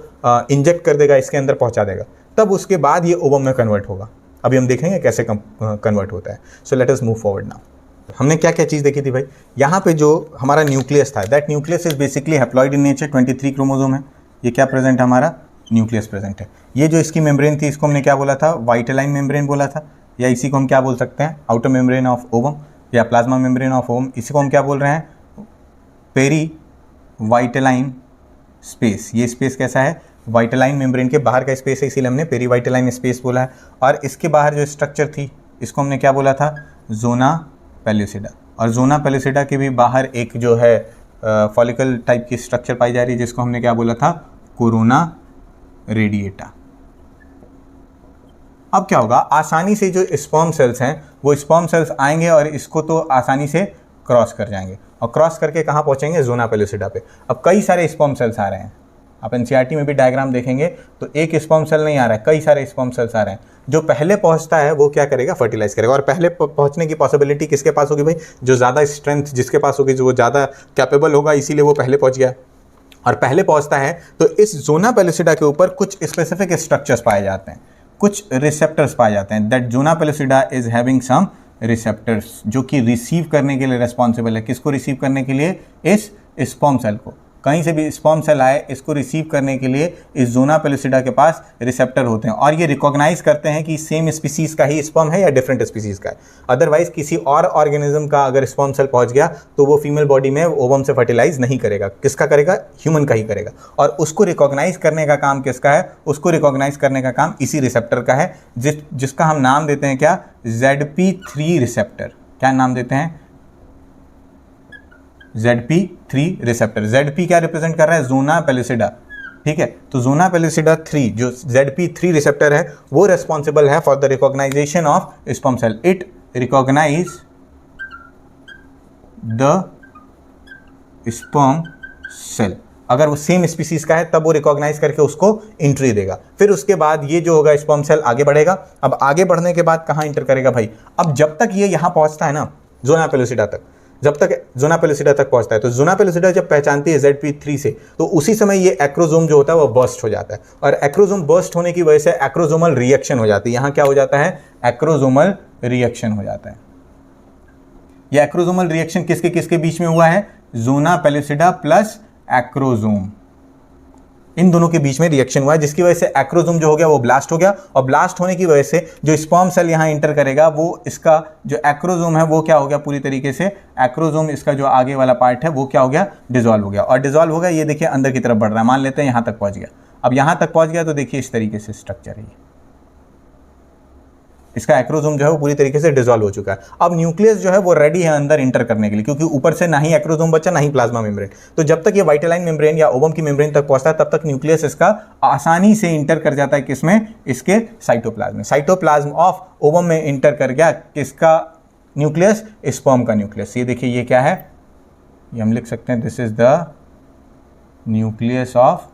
इंजेक्ट कर देगा, इसके अंदर पहुंचा देगा, तब उसके बाद ये ओवम में कन्वर्ट होगा। अभी हम देखेंगे कैसे कन्वर्ट होता है। So let us move forward now. हमने क्या क्या चीज़ देखी थी भाई? यहाँ पे जो हमारा न्यूक्लियस था, that nucleus is basically haploid in nature, 23 chromosome है। ये क्या प्रेजेंट है? हमारा न्यूक्लियस प्रेजेंट है। ये जो इसकी मेम्ब्रेन थी इसको हमने क्या बोला था? वाइटेलाइन मेम्ब्रेन बोला था, या इसी को हम क्या बोल सकते हैं? आउटर मेम्ब्रेन ऑफ ओवम या प्लाज्मा मेम्ब्रेन ऑफ ओवम। इसी को हम क्या बोल रहे हैं? Perivitelline space. ये स्पेस कैसा है? वाइटेलाइन मेम्ब्रेन के बाहर का स्पेस है, इसीलिए हमने पेरी वाइटेलाइन स्पेस बोला है। और इसके बाहर जो स्ट्रक्चर थी इसको हमने क्या बोला था? Zona pellucida. और जोना पेल्यूसिडा के भी बाहर एक जो है फॉलिकल टाइप की स्ट्रक्चर पाई जा रही है, जिसको हमने क्या बोला था? Corona radiata. अब क्या होगा? आसानी से जो स्पर्म सेल्स हैं वो स्पर्म सेल्स आएंगे और इसको तो आसानी से क्रॉस कर जाएंगे, और क्रॉस करके कहाँ पहुँचेंगे? जोना पेल्यूसिडा पे। अब कई सारे स्पर्म सेल्स आ रहे हैं, आप एनसीईआरटी में भी डायग्राम देखेंगे तो एक स्पर्म सेल नहीं आ रहा है, कई सारे स्पर्म सेल्स आ रहे हैं। जो पहले पहुंचता है वो क्या करेगा? फर्टिलाइज करेगा। और पहले पहुंचने की पॉसिबिलिटी किसके पास होगी भाई? जो ज़्यादा स्ट्रेंथ जिसके पास होगी, जो वो ज़्यादा कैपेबल होगा, इसीलिए वो पहले पहुंच गया। और पहले पहुंचता है तो इस जोना पेल्यूसिडा के ऊपर कुछ स्पेसिफिक स्ट्रक्चर्स पाए जाते हैं, कुछ रिसेप्टर्स पाए जाते हैं। That zona pellucida is having some receptors जो कि रिसीव करने के लिए रिस्पॉन्सिबल है। किसको रिसीव करने के लिए? इस स्पर्म सेल को। कहीं से भी स्पर्म सेल आए, इसको रिसीव करने के लिए इस जोना पेल्यूसिडा के पास रिसेप्टर होते हैं, और ये रिकॉग्नाइज करते हैं कि सेम स्पीसीज का ही स्पर्म है या डिफरेंट स्पीसीज का है। अदरवाइज किसी और ऑर्गेनिज्म का अगर स्पर्म सेल पहुंच गया तो वो फीमेल बॉडी में ओवम से फर्टिलाइज नहीं करेगा। किसका करेगा? ह्यूमन का ही करेगा। और उसको रिकॉग्नाइज करने का काम किसका है? उसको रिकॉग्नाइज करने का काम इसी रिसेप्टर का है, जिसका हम नाम देते हैं क्या? ZP3 receptor. क्या नाम देते हैं? ZP3 receptor. ZP क्या रिप्रेजेंट कर रहा है? जोना पेल्यूसिडा। ठीक है, तो जोना पेल्यूसिडा 3 जो ZP3 रिसेप्टर है वो रेस्पॉन्सिबल है for the recognisation of sperm cell. It recognise the sperm cell. अगर वो सेम स्पीसीज का है तब वो रिकॉग्नाइज करके उसको एंट्री देगा। फिर उसके बाद ये जो होगा स्पर्म सेल आगे बढ़ेगा। अब आगे बढ़ने के बाद कहाँ इंटर करेगा भाई? अब जब तक ये यहाँ पहुँचता है ना जोना पेल्यूसिडा तक, जब तक जोना पेल्यूसिडा तक पहुंचता है, तो जोना पेल्यूसिडा जब पहचानती है ZP3 से, तो उसी समय ये एक्रोजोम जो होता है वो बर्स्ट हो जाता है। और एक्रोजोम बर्स्ट होने की वजह से एक्रोजोमल रिएक्शन हो जाती है। यहाँ क्या हो जाता है? एक्रोजोमल रिएक्शन हो जाता है। ये एक्रोजोमल रिएक्शन किसके किसके बीच में हुआ है? जोना पेल्यूसिडा प्लस एक्रोजोम, इन दोनों के बीच में रिएक्शन हुआ है, जिसकी वजह से एक्रोजोम जो हो गया वो ब्लास्ट हो गया। और ब्लास्ट होने की वजह से जो स्पर्म सेल यहाँ इंटर करेगा वो इसका जो एक्रोजोम है वो क्या हो गया? पूरी तरीके से एक्रोजोम इसका जो आगे वाला पार्ट है वो क्या हो गया? डिसॉल्व हो गया। और डिसॉल्व हो गया, ये देखिए अंदर की तरफ बढ़ रहा है। मान लेते हैं यहाँ तक पहुँच गया। अब यहाँ तक पहुँच गया तो देखिए इस तरीके से स्ट्रक्चर है, इसका एक्रोजोम जो है वो पूरी तरीके से डिसॉल्व हो चुका है। अब न्यूक्लियस जो है वो रेडी है अंदर इंटर करने के लिए, क्योंकि ऊपर से ना ही एक्रोजोम बचा ना ही प्लाज्मा मेम्ब्रेन। तो जब तक ये वाइटेलाइन मेम्ब्रेन या ओवम की मेम्ब्रेन तक पहुंचता है तब तक न्यूक्लियस इसका आसानी से इंटर कर जाता है। किसमें? इसके साइटोप्लाज्म में। साइटोप्लाज्म ऑफ ओवम में इंटर कर गया किसका न्यूक्लियस? स्पर्म का न्यूक्लियस। ये देखिए ये क्या है? ये हम लिख सकते हैं this is the nucleus of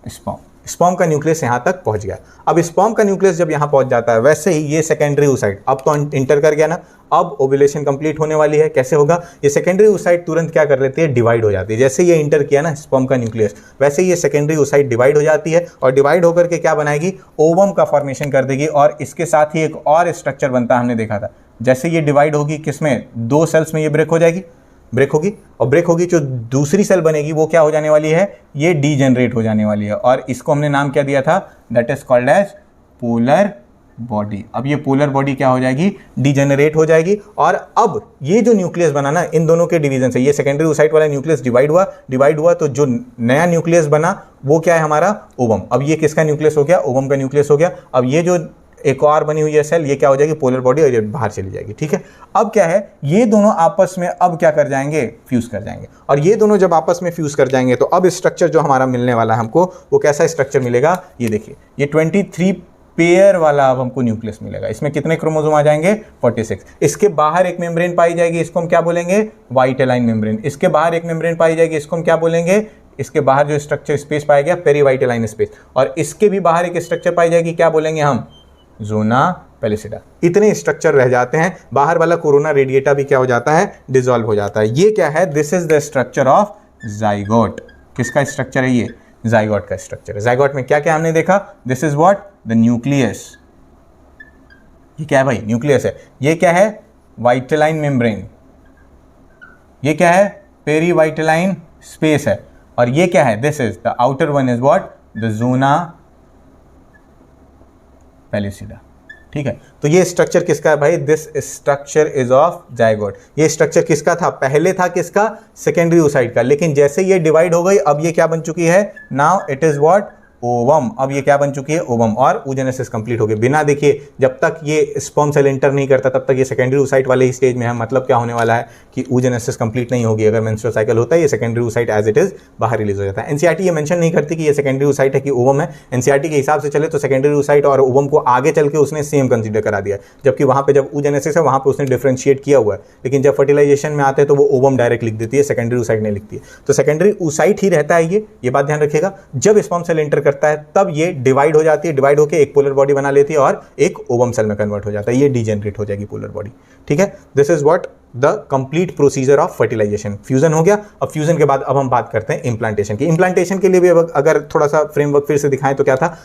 sperm. Sperm का न्यूक्लियस यहाँ तक पहुँच गया। अब स्पर्म का न्यूक्लियस जब यहाँ पहुँच जाता है, वैसे ही ये सेकेंडरी oocyte अब तो इंटर कर गया ना, अब ओव्यूलेशन कंप्लीट होने वाली है। कैसे होगा? ये सेकेंडरी oocyte तुरंत क्या कर लेती है? डिवाइड हो जाती है। जैसे ये इंटर किया ना स्पर्म का न्यूक्लियस, वैसे ही ये सेकेंडरी oocyte डिवाइड हो जाती है, और डिवाइड होकर के क्या बनाएगी? ओवम का फॉर्मेशन कर देगी। और इसके साथ ही एक और स्ट्रक्चर बनता है, हमने देखा था। जैसे ये डिवाइड होगी किसमें? 2 सेल्स में ये ब्रेक हो जाएगी, ब्रेक होगी, और ब्रेक होगी जो दूसरी सेल बनेगी वो क्या हो जाने वाली है? ये डीजेनरेट हो जाने वाली है। और इसको हमने नाम क्या दिया था? That is called as polar body. अब ये पोलर बॉडी क्या हो जाएगी? डीजेनरेट हो जाएगी। और अब ये जो न्यूक्लियस बना ना इन दोनों के डिवीजन से, ये सेकेंडरी oocyte वाला न्यूक्लियस डिवाइड हुआ तो जो नया न्यूक्लियस बना वो क्या है? हमारा ओवम। अब ये किसका न्यूक्लियस हो गया? ओवम का न्यूक्लियस हो गया। अब ये जो एक और बनी हुई है सेल, ये क्या हो जाएगी? पोलर बॉडी, और ये बाहर चली जाएगी। ठीक है, अब क्या है? ये दोनों आपस में अब क्या कर जाएंगे? फ्यूज कर जाएंगे। और ये दोनों जब आपस में फ्यूज कर जाएंगे तो अब स्ट्रक्चर जो हमारा मिलने वाला है हमको, वो कैसा स्ट्रक्चर मिलेगा? ये देखिए, ये 23 पेयर वाला अब हमको न्यूक्लियस मिलेगा। इसमें कितने क्रोमोसोम आ जाएंगे? 46। इसके बाहर एक मेम्ब्रेन पाई जाएगी, इसको हम क्या बोलेंगे? White align membrane. इसके बाहर एक मेम्ब्रेन पाई जाएगी, इसको हम क्या बोलेंगे? इसके बाहर जो स्ट्रक्चर स्पेस पाया गया, पेरी व्हाइट एलाइन स्पेस। और इसके भी बाहर एक स्ट्रक्चर पाई जाएगी, क्या बोलेंगे हम? जोना पेलिसिडा। इतने स्ट्रक्चर रह जाते हैं। बाहर वाला कोरोना रेडिएटा भी क्या हो जाता है? डिसॉल्व हो जाता है। ये क्या है? This is the structure of zygote. किसका स्ट्रक्चर है ये? जाइगोट का स्ट्रक्चर है। जाइगोट में क्या क्या हमने देखा? This is what? The nucleus. ये क्या है भाई? न्यूक्लियस है। ये क्या है? Vitelline membrane. ये क्या है? पेरी वाइटेलाइन स्पेस है। और ये क्या है? This is the outer one is what? The zona pellucida. ठीक है, तो ये स्ट्रक्चर किसका है भाई? This structure is of zygote. ये स्ट्रक्चर किसका था? पहले था किसका? सेकेंडरी oocyte का। लेकिन जैसे ये डिवाइड हो गई, अब ये क्या बन चुकी है? Now it is what? Ovum. अब ये क्या बन चुकी है? ओवम। और oogenesis कंप्लीट हो गई। बिना देखिए, जब तक ये स्पर्म सेल एंटर नहीं करता तब तक ये सेकेंडरी oocyte वाले ही स्टेज में है। मतलब क्या होने वाला है कि oogenesis कंप्लीट नहीं होगी। अगर मेंस्ट्रुअल साइकिल होता है, ये secondary oocyte as it is बाहर रिलीज हो जाता है। एनसीईआरटी ये मेंशन नहीं करती कि ये सेकेंडरी oocyte है कि ओवम है। एनसीईआरटी के हिसाब से चले तो सेकेंडरी oocyte और ओवम को आगे चल के उसने सेम कंसीडर करा दिया, जबकि वहां पे जब oogenesis है वहां पे उसने डिफरेंशिएट किया हुआ है। लेकिन जब फर्टिलाइजेशन में आते हैं तो वो ओवम डायरेक्ट लिख देती है, सेकेंडरी oocyte नहीं लिखती है। तो सेकेंडरी oocyte ही रहता है ये बात ध्यान रखिएगा। जब स्पर्म सेल एंटर करता है तब ये डिवाइड हो जाती है, डिवाइड होकर एक पोलर बॉडी बना लेती है और एक ओवम सेल में कन्वर्ट हो जाता है। ये डीजेनरेट हो जाएगी पोलर बॉडी। ठीक है, this is what the complete procedure of fertilisation. Fusion हो गया। अब फ्यूजन के बाद अब हम बात करते हैं इम्प्लांटेशन की। इम्प्लांटेशन के लिए भी अगर थोड़ा सा फ्रेमवर्क फिर से दिखाएं तो क्या था?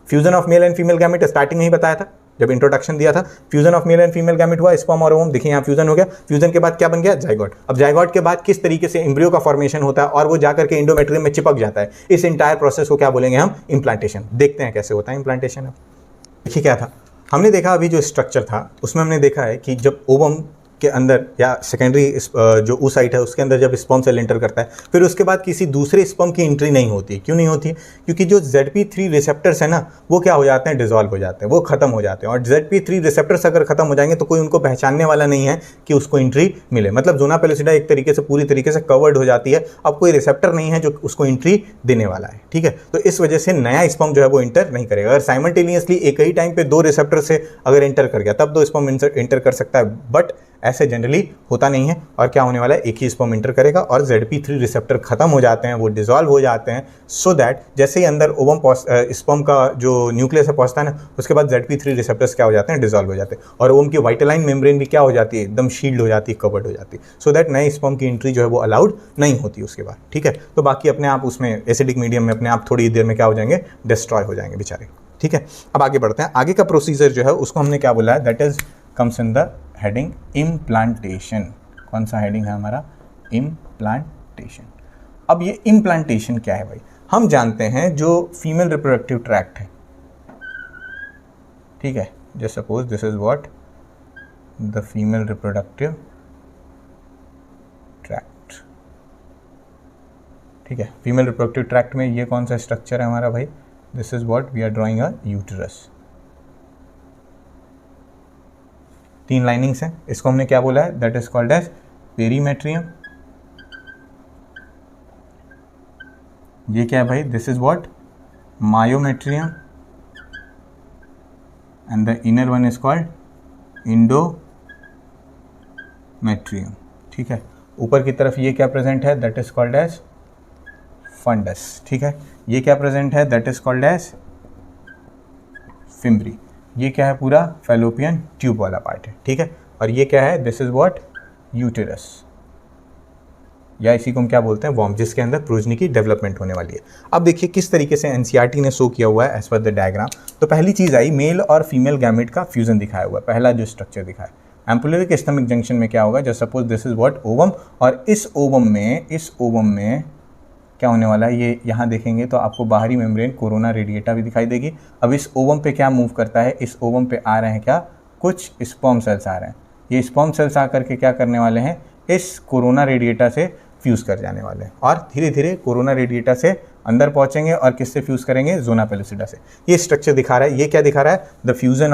Fusion of male and female gamete starting में ही बताया था जब इंट्रोडक्शन दिया था। Fusion of male and female gamete हुआ, स्पर्म और ओवम। देखिए यहाँ फ्यूजन हो गया। फ्यूजन के बाद क्या बन गया? जाइगोट। अब जाइगोट के बाद किस तरीके से एम्ब्रियो का फॉर्मेशन होता है और वो जाकर के एंडोमेट्रियम में चिपक जाता है, इस इंटायर प्रोसेस को क्या बोलेंगे हम? इम्प्लांटेशन। देखते हैं कैसे होता है इम्प्लांटेशन। देखिए क्या था, हमने देखा अभी जो स्ट्रक्चर था उसमें हमने देखा है कि जब ओवम के अंदर या सेकेंडरी जो oocyte है उसके अंदर जब स्पर्म सेल एंटर करता है, फिर उसके बाद किसी दूसरे स्पर्म की एंट्री नहीं होती। क्यों नहीं होती? क्योंकि जो ZP3 रिसेप्टर्स है ना, वो क्या हो जाते हैं? डिसॉल्व हो जाते हैं, वो खत्म हो जाते हैं। और ZP3 रिसेप्टर्स अगर खत्म हो जाएंगे तो कोई उनको पहचानने वाला नहीं है कि उसको एंट्री मिले। मतलब जोना पेलिसिडा एक तरीके से पूरी तरीके से कवर्ड हो जाती है। अब कोई रिसेप्टर नहीं है जो उसको एंट्री देने वाला है। ठीक है, तो इस वजह से नया स्पर्म जो है वो एंटर नहीं करेगा। अगर साइमल्टेनियसली एक ही टाइम पे दो रिसेप्टर से अगर एंटर कर गया तब दो स्पर्म एंटर कर सकता है, बट ऐसे जनरली होता नहीं है। और क्या होने वाला है? एक ही स्पर्म एंटर करेगा और ZP3 रिसेप्टर खत्म हो जाते हैं, वो डिसॉल्व हो जाते हैं। सो दैट जैसे ही अंदर ओवम स्पर्म का जो न्यूक्लियस है पहुंचता है ना, उसके बाद ZP3 रिसेप्टर्स क्या हो जाते हैं? डिसॉल्व हो जाते हैं। और ओवम की वाइटेलाइन मेम्ब्रेन भी क्या हो जाती है? एकदम शील्ड हो जाती है, कवर्ड हो जाती है। सो दैट नए स्पर्म की एंट्री जो है वो अलाउड नहीं होती उसके बाद। ठीक है, तो बाकी अपने आप उसमें एसिडिक मीडियम में अपने आप थोड़ी देर में क्या हो जाएंगे? डिस्ट्रॉय हो जाएंगे बेचारे। ठीक है, अब आगे बढ़ते हैं। आगे का प्रोसीजर जो है उसको हमने क्या बोला है? That is comes in the heading implantation. कौन सा हेडिंग है हमारा? इम्प्लांटेशन। अब ये इम्प्लांटेशन क्या है भाई? हम जानते हैं जो फीमेल रिप्रोडक्टिव ट्रैक्ट है, ठीक है, just suppose this is what the female reproductive tract. ठीक है, फीमेल रिप्रोडक्टिव ट्रैक्ट में ये कौन सा स्ट्रक्चर है हमारा भाई? This is what we are drawing a uterus. 3 linings हैं। इसको हमने क्या बोला है? That is called as perimetrium. ये क्या है भाई? This is what myometrium and the inner one is called endometrium. ठीक है, ऊपर की तरफ ये क्या प्रेजेंट है? That is called as fundus. ठीक है, ये क्या प्रेजेंट है? That is called as fimbriae. ये क्या है? पूरा फैलोपियन ट्यूब वाला पार्ट है। ठीक है, और ये क्या है? दिस इज व्हाट यूटेरस, या इसी को हम क्या बोलते हैं? वॉर्म, जिसके अंदर प्रोजनी की डेवलपमेंट होने वाली है। अब देखिए किस तरीके से एनसीईआरटी ने शो किया हुआ है एज पर द डायग्राम। तो पहली चीज आई, मेल और फीमेल गैमेट का फ्यूजन दिखाया हुआ है। पहला जो स्ट्रक्चर दिखाया एम्पुलरिक स्टमक जंक्शन में क्या होगा? Just suppose this is what ovum, और इस ओवम में क्या होने वाला है? ये यहाँ देखेंगे तो आपको बाहरी मेम्ब्रेन कोरोना रेडिएटा भी दिखाई देगी। अब इस ओवम पे क्या मूव करता है? इस ओवम पे आ रहे हैं क्या? कुछ स्पर्म सेल्स आ रहे हैं। ये स्पर्म सेल्स आकर के क्या करने वाले हैं? इस कोरोना रेडिएटा से फ्यूज़ कर जाने वाले हैं और धीरे धीरे कोरोना रेडिएटा से अंदर पहुंचेंगे और किससे फ्यूज़ करेंगे? जोना पेलिसिडा से। ये स्ट्रक्चर दिखा रहा है। ये क्या दिखा रहा है? द फ्यूजन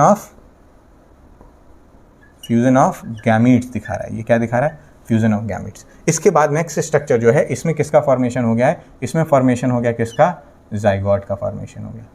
ऑफ गैमीट्स दिखा रहा है। ये क्या दिखा रहा है? Fusion of gametes. इसके बाद नेक्स्ट स्ट्रक्चर जो है, इसमें किसका फॉर्मेशन हो गया है? इसमें फॉर्मेशन हो गया किसका? जाइगोट का फॉर्मेशन हो गया।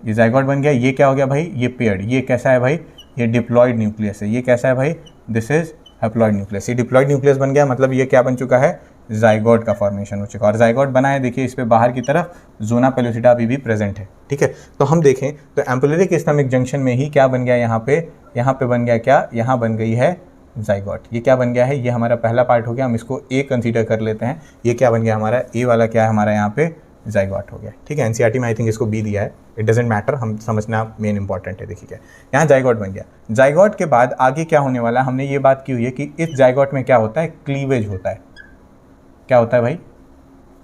ये जाइगोट बन गया। ये क्या हो गया भाई, ये पेयर्ड। ये कैसा है भाई, ये डिप्लॉयड न्यूक्लियस है। ये कैसा है भाई, दिस इज हैप्लॉयड न्यूक्लियस। ये डिप्लॉयड न्यूक्लियस बन गया, मतलब ये क्या बन चुका है, जाइगोट का फॉर्मेशन हो चुका है। और जाइगोट बना है, देखिए इस पे बाहर की तरफ जोना पेलुसिडा अभी भी प्रेजेंट है। ठीक है, तो हम देखें तो एम्पोलरिक स्टमक जंक्शन में ही क्या बन गया, यहाँ पे बन गया क्या, यहाँ बन गई है जाइगोट। ये क्या बन गया है, ये हमारा पहला पार्ट हो गया, हम इसको ए कंसीडर कर लेते हैं। ये क्या बन गया हमारा, ए वाला क्या है हमारा यहाँ पे जाइगोट हो गया। ठीक है, एनसीईआरटी में आई थिंक इसको बी दिया है, इट डजेंट मैटर, हम समझना मेन इंपॉर्टेंट है। देखिए क्या यहाँ जाइगोट बन गया। जाइगोट के बाद आगे क्या होने वाला है, हमने ये बात की हुई है कि इस जाइगोट में क्या होता है, क्लीवेज होता है। क्या होता है भाई,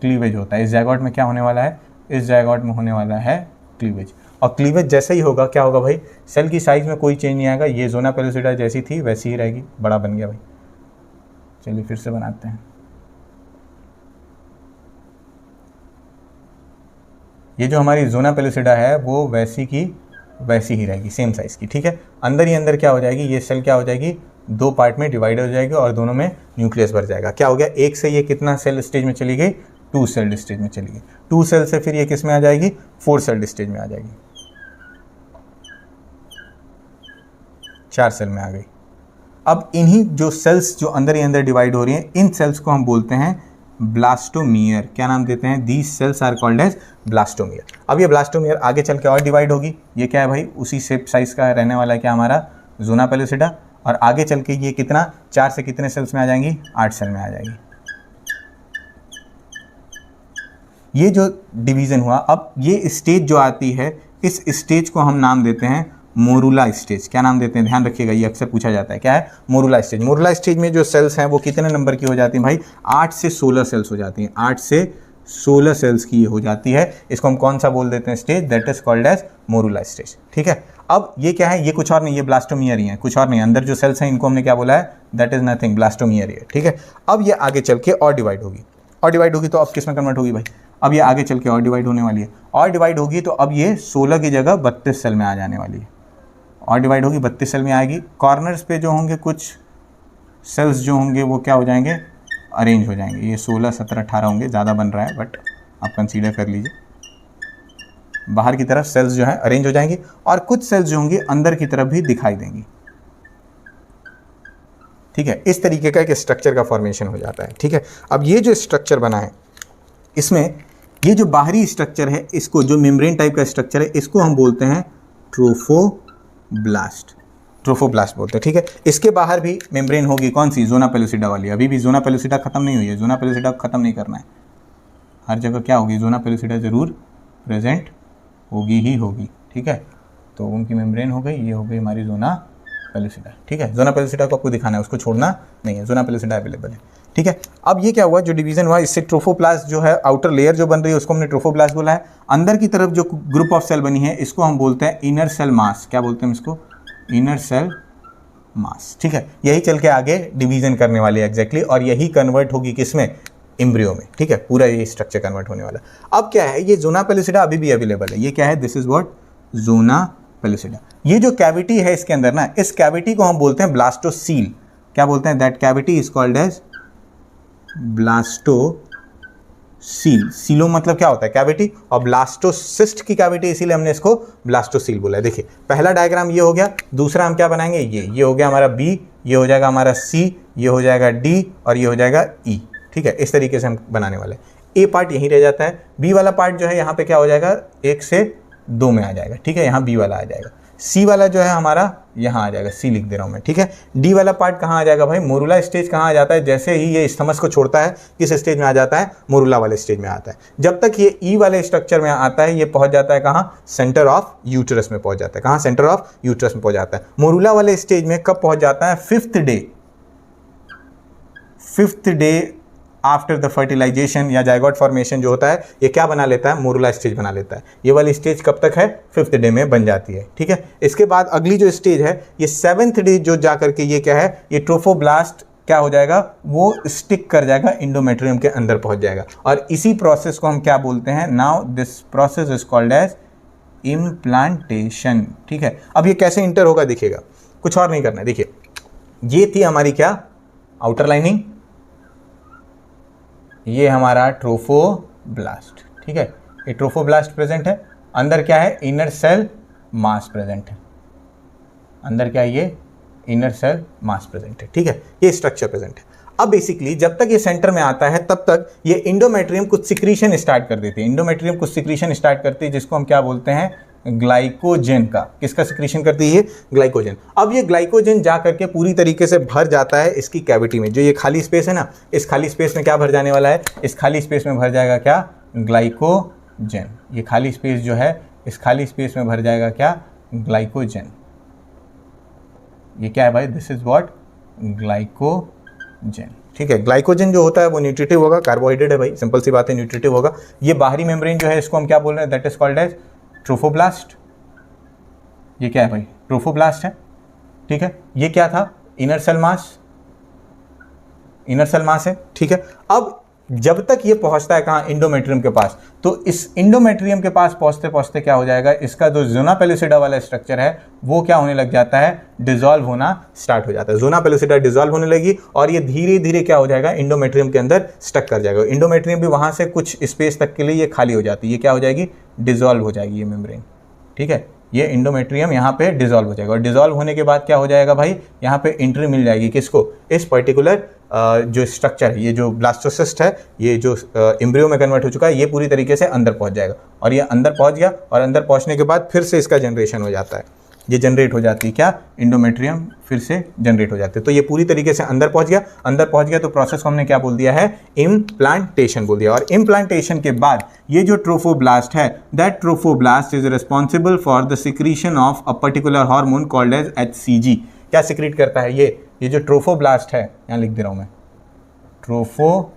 क्लीवेज होता है। इस जाइगोट में क्या होने वाला है, इस जाइगोट में होने वाला है क्लीवेज। और क्लीवेज जैसे ही होगा क्या होगा भाई, सेल की साइज में कोई चेंज नहीं आएगा। ये जोना पेलुसिडा जैसी थी वैसी ही रहेगी, बड़ा बन गया भाई। चलिए फिर से बनाते हैं। ये जो हमारी जोना पेलुसिडा है वो वैसी की वैसी ही रहेगी, सेम साइज की। ठीक है, अंदर ही अंदर क्या हो जाएगी, ये सेल क्या हो जाएगी, दो पार्ट में डिवाइड हो जाएगी और दोनों में न्यूक्लियस भर जाएगा। क्या हो गया, एक से ये कितना सेल स्टेज में चली गई, 2 सेल स्टेज में चली गई। 2 सेल से फिर ये किस में आ जाएगी, 4 सेल स्टेज में आ जाएगी, 4 सेल में आ गई। अब इन्हीं जो सेल्स जो अंदर ही अंदर डिवाइड हो रही हैं, इन सेल्स को हम बोलते हैं ब्लास्टोमियर। क्या नाम देते हैं, these cells are called as blastomere. अब ये ब्लास्टोमियर आगे चल के और डिवाइड होगी। ये क्या है भाई, उसी शेप साइज का रहने वाला है क्या हमारा जोना पेलुसिडा। और आगे चल के ये कितना, 4 से कितने सेल्स में आ जाएंगी, 8 सेल में आ जाएगी। ये जो डिवीजन हुआ, अब ये स्टेज जो आती है, इस स्टेज को हम नाम देते हैं मोरूला स्टेज। क्या नाम देते हैं, ध्यान रखिएगा, ये अक्सर पूछा जाता है। क्या है, मोरूला स्टेज। मोरूला स्टेज में जो सेल्स हैं वो कितने नंबर की हो जाती हैं भाई, 8 से 16 सेल्स हो जाती हैं। 8 से 16 सेल्स की हो जाती है। इसको हम कौन सा बोल देते हैं, stage, that is called as morula stage. ठीक है, अब ये क्या है, ये कुछ और नहीं, ये ब्लास्टोमियर ही है, कुछ और नहीं। अंदर जो सेल्स हैं इनको हमने क्या बोला है, दैट इज नथिंग, ब्लास्टोमियर ही है। ठीक है, अब ये आगे चल के और डिवाइड होगी, और डिवाइड होगी तो अब किस में कन्वर्ट होगी भाई, अब ये आगे चल के और डिवाइड होने वाली है। और डिवाइड होगी तो अब ये 16 की जगह 32 सेल में आ जाने वाली है। और डिवाइड होगी 32 सेल में आएगी। कॉर्नर्स पे जो होंगे कुछ सेल्स जो होंगे वो क्या हो जाएंगे, अरेंज हो जाएंगे। ये 16, 17, 18 होंगे, ज़्यादा बन रहा है बट आप कंसीडर कर लीजिए। बाहर की तरफ सेल्स जो है अरेंज हो जाएंगी और कुछ सेल्स जो होंगी अंदर की तरफ भी दिखाई देंगी। ठीक है, इस तरीके का एक स्ट्रक्चर का फॉर्मेशन हो जाता है। ठीक है, अब ये जो स्ट्रक्चर बना है, इसमें ये जो बाहरी स्ट्रक्चर है, इसको जो मेम्ब्रेन टाइप का स्ट्रक्चर है, इसको हम बोलते हैं ट्रोफोब्लास्ट। ट्रोफोब्लास्ट बोलते हैं। ठीक है, इसके बाहर भी मेम्ब्रेन होगी, कौन सी, जोना पेलुसिडा वाली। अभी भी जोना पेलुसिडा खत्म नहीं हुई है, जोना पेलुसिडा खत्म नहीं करना है। हर जगह क्या होगी, जोना पेलुसिडा जरूर प्रेजेंट होगी ही होगी। ठीक है, तो उनकी मेम्ब्रेन हो गई, ये हो गई हमारी जोना पेलुसिडा। ठीक है, जोना पेलुसिडा को आपको दिखाना है, उसको छोड़ना नहीं है, जोना पेलुसिडा अवेलेबल है। ठीक है, अब ये क्या हुआ, जो डिवीजन हुआ, इससे ट्रोफोप्लास्ट जो है, आउटर लेयर जो बन रही है उसको हमने ट्रोफोप्लास्ट बोला है। अंदर की तरफ जो ग्रुप ऑफ सेल बनी है इसको हम बोलते हैं इनर सेल मास। क्या बोलते हैं इसको, इनर सेल मास। ठीक है, यही चल के आगे डिवीजन करने वाली है एग्जैक्टली, और यही कन्वर्ट होगी किसमें, एम्ब्रियो में। ठीक है, पूरा ये स्ट्रक्चर कन्वर्ट होने वाला। अब क्या है, ये जोना पेलुसिडा अभी भी अवेलेबल है। ये क्या है, this is what, zona pellucida. ये जो कैविटी है इसके अंदर ना, इस कैविटी को हम बोलते हैं ब्लास्टोसील। क्या बोलते हैं, that cavity is called as blastocoel. सीलो मतलब क्या होता है, कैविटी, और ब्लास्टोसिस्ट की कैविटी, इसीलिए हमने इसको ब्लास्टोसील बोला है। देखिए पहला डायग्राम ये हो गया, दूसरा हम क्या बनाएंगे, ये हो गया हमारा बी, ये हो जाएगा हमारा सी, ये हो जाएगा डी, और ये हो जाएगा ई। ठीक है, इस तरीके से हम बनाने वाले हैं। ए पार्ट यहीं रह जाता है, बी वाला पार्ट जो है यहाँ पे क्या हो जाएगा, 1 से 2 में आ जाएगा। ठीक है, यहाँ बी वाला आ जाएगा, सी वाला जो है हमारा यहाँ आ जाएगा, सी लिख दे रहा हूँ मैं। ठीक है, डी वाला पार्ट कहाँ आ जाएगा भाई, मोरूला स्टेज कहाँ आ जाता है, जैसे ही ये स्थमस को छोड़ता है किस स्टेज में आ जाता है, मोरूला वाले स्टेज में आता है। जब तक ये ई वाले स्ट्रक्चर में आता है, ये पहुँच जाता है कहाँ, सेंटर ऑफ यूटरस में पहुँच जाता है। कहाँ, सेंटर ऑफ यूटरस में पहुँच जाता है। मोरूला वाले स्टेज में कब पहुँच जाता है, 5th day after the fertilisation या जाइगोट फॉर्मेशन जो होता है, ये क्या बना लेता है, मोरूला स्टेज बना लेता है। ये वाली स्टेज कब तक है, 5th डे में बन जाती है। ठीक है, इसके बाद अगली जो स्टेज है, ये 7th डे जो जा करके ये क्या है, ये ट्रोफोब्लास्ट क्या हो जाएगा, वो स्टिक कर जाएगा, इंडोमेट्रियम के अंदर पहुंच जाएगा। और इसी प्रोसेस को हम क्या बोलते हैं, now this process is called as implantation. ठीक है, अब ये कैसे इंटर होगा देखिएगा, कुछ और नहीं करना है। देखिए ये थी हमारी क्या, आउटर लाइनिंग, ये हमारा ट्रोफोब्लास्ट। ठीक है, ये ट्रोफोब्लास्ट प्रेजेंट है, अंदर क्या है, इनर सेल मास प्रेजेंट है, अंदर क्या है, ये इनर सेल मास प्रेजेंट है, ठीक है, ये स्ट्रक्चर प्रेजेंट है। अब बेसिकली जब तक ये सेंटर में आता है तब तक ये इंडोमेट्रियम कुछ सिक्रीशन स्टार्ट कर देती है, इंडोमेट्रियम कुछ सिक्रीशन स्टार्ट करती है जिसको हम क्या बोलते हैं, ग्लाइकोजन का। किसका सिक्रीशन करती है, ग्लाइकोजन। अब ये ग्लाइकोजन जा करके पूरी तरीके से भर जाता है इसकी कैविटी में, जो ये खाली स्पेस है ना, इस खाली स्पेस में क्या भर जाने वाला है, इस खाली स्पेस में भर जाएगा क्या, ग्लाइकोजन। ये खाली स्पेस जो है, इस खाली स्पेस में भर जाएगा क्या, ग्लाइकोजन। ये क्या है भाई, दिस इज व्हाट, ग्लाइकोजन, ठीक है। ग्लाइकोजन जो होता है वो न्यूट्रिटिव होगा, कार्बोहाइड्रेट है भाई, सिंपल सी बात है, न्यूट्रिटिव होगा। ये बाहरी मेम्ब्रेन जो है इसको हम क्या बोल रहे हैं, that is called as trophoblast. ये क्या है भाई, ट्रोफोब्लास्ट है, ठीक है। ये क्या था, inner cell mass, inner cell mass है, ठीक है। अब जब तक ये पहुंचता है कहाँ, इंडोमेट्रियम के पास, तो इस इंडोमेट्रियम के पास पहुंचते पहुंचते क्या हो जाएगा, इसका जो ज़ोना पेलुसिडा वाला स्ट्रक्चर है वो क्या होने लग जाता है, डिसॉल्व होना स्टार्ट हो जाता है। ज़ोना पेलुसिडा डिसॉल्व होने लगी और ये धीरे धीरे क्या हो जाएगा, इंडोमेट्रियम के अंदर स्टक कर जाएगा। इंडोमेट्रियम भी वहाँ से कुछ स्पेस तक के लिए ये खाली हो जाती है, ये क्या हो जाएगी, डिसॉल्व हो जाएगी ये मेम्ब्रेन, ठीक है। ये इंडोमेट्रियम यहाँ पे डिसॉल्व हो जाएगा और डिसॉल्व होने के बाद क्या हो जाएगा भाई, यहाँ पे एंट्री मिल जाएगी किसको, इस पर्टिकुलर जो स्ट्रक्चर है, ये जो ब्लास्टोसिस्ट है, ये जो एम्ब्रियो में कन्वर्ट हो चुका है, ये पूरी तरीके से अंदर पहुँच जाएगा। और ये अंदर पहुँच गया और अंदर पहुँचने के बाद फिर से इसका जनरेशन हो जाता है, ये जनरेट हो जाती है क्या, इंडोमेट्रियम फिर से जनरेट हो जाते हैं। तो ये पूरी तरीके से अंदर पहुंच गया, अंदर पहुंच गया तो प्रोसेस को हमने क्या बोल दिया है, इम्प्लांटेशन बोल दिया। और इम्प्लांटेशन के बाद ये जो ट्रोफोब्लास्ट है, that trophoblast is responsible for the secretion of a particular hormone called as HCG। क्या सिक्रीट करता है ये जो ट्रोफोब्लास्ट है, यहाँ लिख दे रहा हूं मैं, ट्रोफोब्लास्ट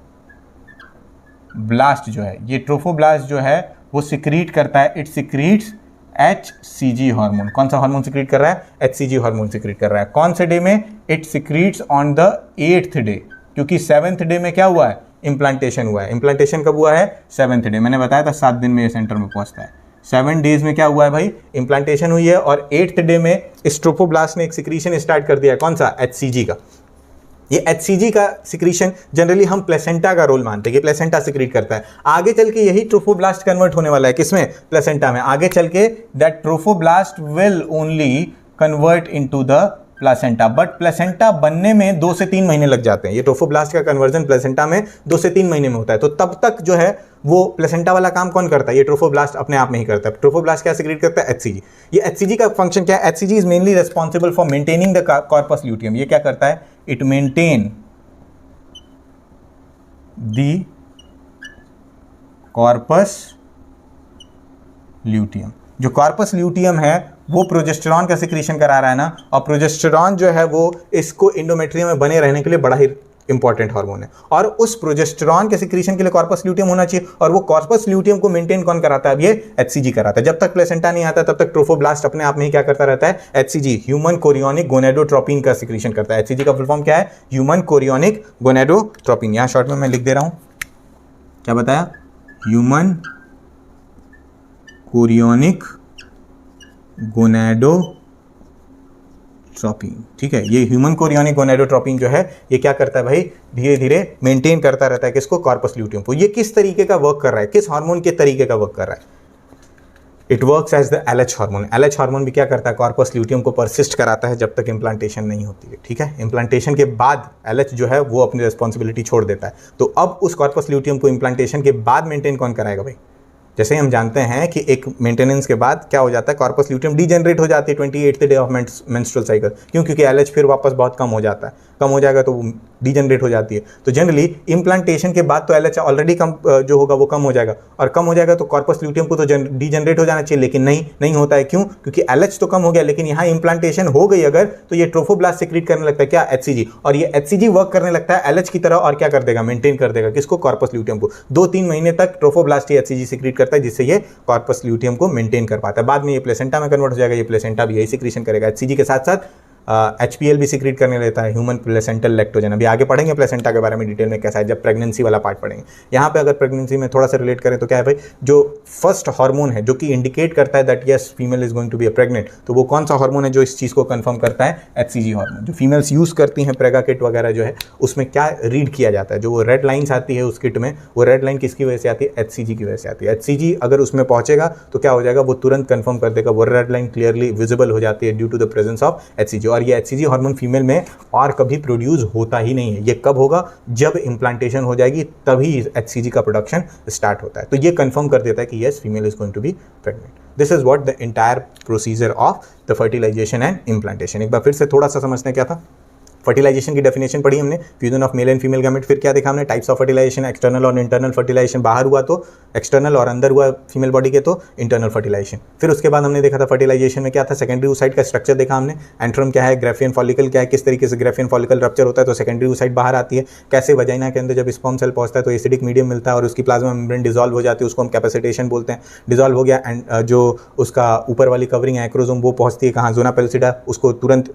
जो है, ये ट्रोफोब्लास्ट जो है वो सिक्रीट करता है, इट सिक्रीट्स HCG हार्मोन। कौन सा हार्मोन सिक्रीट कर रहा है, HCG हार्मोन सिक्रीट कर रहा है। कौन से डे में, it secretes on the 8th day, क्योंकि 7th डे में क्या हुआ है, इम्प्लांटेशन हुआ है। इम्प्लांटेशन कब हुआ है, 7th डे, मैंने बताया था 7 दिन में ये सेंटर में पहुंचता है। 7 डेज में क्या हुआ है भाई, इम्प्लांटेशन हुई है और 8th डे में इस ट्रोफोब्लास्ट ने एक सिक्रीशन स्टार्ट कर दिया है, कौन सा, HCG का। ये HCG का सिक्रीशन जनरली हम प्लेसेंटा का रोल मानते हैं कि प्लेसेंटा सिक्रीट करता है। आगे चल के यही ट्रोफोब्लास्ट कन्वर्ट होने वाला है किसमें, प्लेसेंटा में। आगे चल के that trophoblast will only convert into the placenta, but placenta बनने में 2 से 3 महीने लग जाते हैं। ये ट्रोफोब्लास्ट का कन्वर्जन प्लेसेंटा में 2 से 3 महीने में होता है। तो तब तक जो है वो प्लेसेंटा वाला काम कौन करता है, ये ट्रोफोब्लास्ट अपने आप में ही करता है। ट्रोफोब्लास्ट क्या सिक्रीट करता है, HCG। ये HCG का फंक्शन क्या है, HCG is mainly responsible for maintaining the corpus luteum. ये क्या करता है, it maintain the corpus luteum. जो कॉर्पस ल्यूटियम है वो प्रोजेस्टेरॉन का सिक्रीशन करा रहा है ना, और प्रोजेस्टेरॉन जो है वो इसको इंडोमेट्रियम में बने रहने के लिए बड़ा ही इंपॉर्टेंट हार्मोन है। और उस प्रोजेस्टेरॉन के सिक्रीशन के लिए कॉर्पस ल्यूटियम होना चाहिए, और वो कॉर्पस ल्यूटियम को मेंटेन कौन कराता है, अब ये HCG कराता है। जब तक प्लेसेंटा नहीं आता तब तक ट्रोफोब्लास्ट अपने आप में ही क्या करता रहता है, HCG ह्यूमन कोरियोनिक गोनेडोट्रोपिन का सिक्रीशन करता है। HCG का फुल फॉर्म क्या है, ह्यूमन कोरियोनिक गोनेडोट्रोपिन। यहाँ शॉर्ट में मैं लिख दे रहा हूं, क्या बताया, ह्यूमन कोरियोनिक गोनेडोट्रोपिन, ठीक है। ये ह्यूमन कोरियोनिक गोनेडोट्रोपिन जो है ये क्या करता है भाई, धीरे धीरे मेंटेन करता रहता है किसको, कॉर्पस ल्यूटियम को। ये किस तरीके का वर्क कर रहा है, किस हार्मोन के तरीके का वर्क कर रहा है, it works as the LH hormone. LH hormone भी क्या करता है, कॉर्पस ल्यूटियम को परसिस्ट कराता है जब तक इम्प्लांटेशन नहीं होती है, ठीक है। इम्प्लांटेशन के बाद LH जो है वो अपनी रिस्पॉन्सिबिलिटी छोड़ देता है। तो अब उस कॉर्पस ल्यूटियम को इम्प्लांटेशन के बाद मेंटेन कौन कराएगा भाई, जैसे हम जानते हैं कि एक मेंटेनेंस के बाद क्या हो जाता है, कॉर्पस ल्यूटियम डीजनरेट हो जाती है 28th day of menstrual cycle. क्यों, क्योंकि LH फिर वापस बहुत कम हो जाता है, कम हो जाएगा तो वो डीजनरेट हो जाती है। तो जनरली इम्प्लांटेशन के बाद तो LH ऑलरेडी कम जो होगा वो कम हो जाएगा, और कम हो जाएगा तो कॉर्पस ल्यूटियम को तो डीजनरेट हो जाना चाहिए, लेकिन नहीं होता है। क्यों, क्योंकि LH तो कम हो गया, लेकिन यहाँ इम्प्लांटेशन हो गई अगर, तो ये ट्रोफोब्लास्ट सिक्रीट करने लगता है क्या, HCG, और ये HCG वर्क करने लगता है LH की तरह, और क्या कर देगा, मेंटेन कर देगा किसको, कॉर्पस ल्यूटियम को। 2-3 महीने तक ट्रोफोब्लास्ट ही HCG सिक्रीट करता है, जिससे ये कॉर्पस ल्यूटियम को मेंटेन कर पाता है। बाद में ये प्लेसेंटा में कन्वर्ट हो जाएगा, ये प्लेसेंटा भी यही सिक्रीशन करेगा HCG के साथ साथ HPL भी सिक्रीट करने लेता है, ह्यूमन प्लेसेंटल लैक्टोजन। अभी आगे पढ़ेंगे प्लेसेंटा के बारे में डिटेल में कैसा है, जब प्रेगनेंसी वाला पार्ट पढ़ेंगे। यहाँ पे अगर प्रेगनेंसी में थोड़ा सा रिलेट करें तो क्या है भाई, जो फर्स्ट हार्मोन है जो कि इंडिकेट करता है that yes female is going to be a pregnant, तो वो कौन सा हार्मोन है जो इस चीज़ को कंफर्म करता है? HCG hormone. जो फीमेल्स यूज़ करती हैं प्रेगा किट वगैरह जो है, उसमें क्या रीड किया जाता है, जो वो रेड लाइन्स आती है उस किट में, वो रेड लाइन किसकी वजह से आती है? HCG की वजह से आती है। HCG अगर उसमें पहुंचेगा तो क्या हो जाएगा, वो तुरंत कंफर्म कर देगा, वो रेड लाइन क्लियरली विजिबल हो जाती है due to the presence of HCG। और ये HCG हार्मोन फीमेल में और कभी प्रोड्यूस होता ही नहीं है। ये कब होगा? जब इम्प्लांटेशन हो जाएगी तभी HCG का प्रोडक्शन स्टार्ट होता है। तो ये कंफर्म कर देता है कि yes female is going to be pregnant. This is what the entire procedure of the fertilisation and implantation. एक बार फिर से थोड़ा सा समझने क्या था। फर्टिलाइजेशन की डेफिनेशन पढ़ी हमने, fusion of male and female gamete. फिर क्या देखा हमने? टाइप्स ऑफ फर्टिलाइजेशन, एक्सटर्नल और इंटरनल फर्टिलाइजेशन। बाहर हुआ तो एक्सटर्नल और अंदर हुआ फीमेल बॉडी के तो इंटरनल फर्टिलाइजेशन। फिर उसके बाद हमने देखा था फर्टिलाइजेशन में क्या था, सेकेंडरी oocyte का स्ट्रक्चर देखा हमने, एंट्रम क्या है, ग्रेफियन फॉलिकल क्या है, किस तरीके से ग्रेफियन फॉलिकल रप्चर होता है तो सेकेंडरी oocyte बाहर आती है, कैसे वजाइना के अंदर जब स्पर्म सेल पहुंचता है तो एसिडिक मीडियम मिलता है और उसकी प्लाज्मा मेम्ब्रेन डिजॉल्व हो जाती है, उसको हम कैपेसिटेशन बोलते हैं। डिजॉल्व हो गया एंड जो उसका ऊपर वाली कवरिंग है एक्रोसोम, वो पहुंचती है कहाँ? ज़ोना पेल्सिडा। उसको तुरंत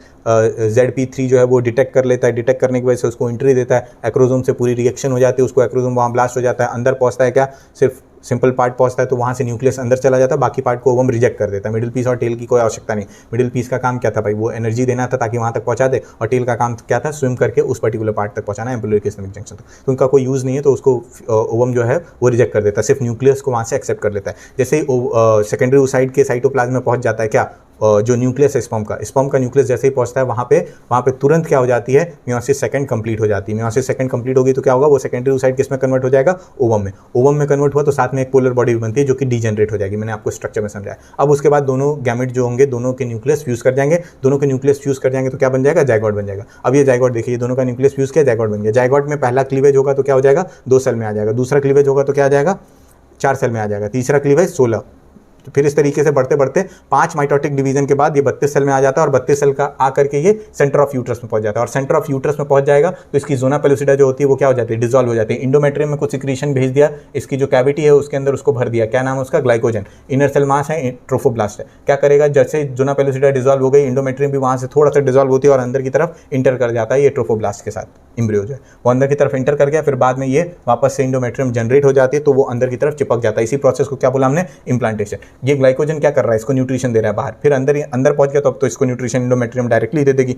ZP3 जो है वो डिटेक्ट कर लेता है, डिटेक्ट करने की वजह से उसको एंट्री देता है, एक्रोसोम से पूरी रिएक्शन हो जाती है, उसको एक्रोसोम वहाँ ब्लास्ट हो जाता है, अंदर पहुंचता है क्या, सिर्फ सिंपल पार्ट पहुंचता है, तो वहाँ से न्यूक्लियस अंदर चला जाता है, बाकी पार्ट को ओवम रिजेक्ट कर देता है। मिडिल पीस और टेल की कोई आवश्यकता नहीं। मिडिल पीस का काम क्या था भाई? वो एनर्जी देना था ताकि वहाँ तक पहुँचा दे, और टेल का काम क्या था? स्विम करके उस पर्टिकुलर पार्ट तक पहुँचाना, एम्ब्रियोनिक जंक्शन तक। तो उनका कोई यूज़ नहीं है, तो उसको ओवम जो है वो रिजेक्ट कर देता है, सिर्फ न्यूक्लियस को वहाँ से एक्सेप्ट कर लेता है। जैसे ही सेकेंडरी oocyte के साइटोप्लाज्म में पहुँच जाता है क्या, जो न्यूक्लियस है स्पर्म का न्यूक्लियस जैसे ही पहुंचता है वहाँ पे तुरंत क्या हो जाती है? मियोसिस सेकंड कंप्लीट हो जाती है। मियोसिस सेकंड कंप्लीट होगी तो क्या होगा? वो सेकेंडरी oocyte किस में कन्वर्ट हो जाएगा? ओवम में। ओवम में कन्वर्ट हुआ तो साथ में एक पोलर बॉडी भी बनती है जो कि डीजेनरेट हो जाएगी। मैंने आपको स्ट्रक्चर में समझाया। अब उसके बाद दोनों गैमेट जो होंगे दोनों के न्यूक्लियस फ्यूज कर जाएंगे। दोनों के न्यूक्लियस फ्यूज कर जाएंगे तो क्या बन जाएगा? जाइगोट बन जाएगा। अब ये जाइगोट देखिए, दोनों का न्यूक्लियस फ्यूज किया, जाइगोट बन गया। जाइगोट में पहला क्लीवेज होगा तो क्या हो जाएगा? 2 सेल में आ जाएगा। दूसरा क्लीवेज होगा तो क्या आ जाएगा? 4 सेल में आ जाएगा। तीसरा क्लीवेज 16। तो फिर इस तरीके से बढ़ते बढ़ते 5 माइटोटिक डिवीजन के बाद ये 32 सेल में आ जाता है, और 32 सेल का आकर के ये सेंटर ऑफ यूट्रस में पहुंच जाता है। और सेंटर ऑफ यूट्रस में पहुंच जाएगा तो इसकी ज़ोना पेलुसिडा जो होती है वो क्या हो जाती है? डिसॉल्व हो जाती है। इंडोमेट्रियम में कुछ सिक्रीशन भेज दिया, इसकी जो कैविटी है उसके अंदर उसको भर दिया। क्या नाम है उसका? ग्लाइकोजन। इनर सेल मास है, ट्रोफोब्लास्ट है। क्या करेगा? जैसे ज़ोना पेलुसिडा डिसॉल्व हो गई, इंडोमेट्रियम भी वहाँ से थोड़ा सा डिसॉल्व होती है और अंदर की तरफ इंटर कर जाता है। ये ट्रोफोब्लास्ट के साथ इम्ब्रियो जो है वो अंदर की तरफ इंटर कर गया, फिर बाद में ये वापस से इंडोमेट्रियम जनरेट हो जाती है तो वो अंदर की तरफ चिपक जाता है। इसी प्रोसेस को क्या बोला हमने? इम्प्लांटेशन। ये ग्लाइकोजन क्या कर रहा है? इसको न्यूट्रिशन दे रहा है बाहर, फिर अंदर पहुंच गया तो अब तो इसको न्यूट्रिशन इंडोमेट्रियम डायरेक्टली दे देगी।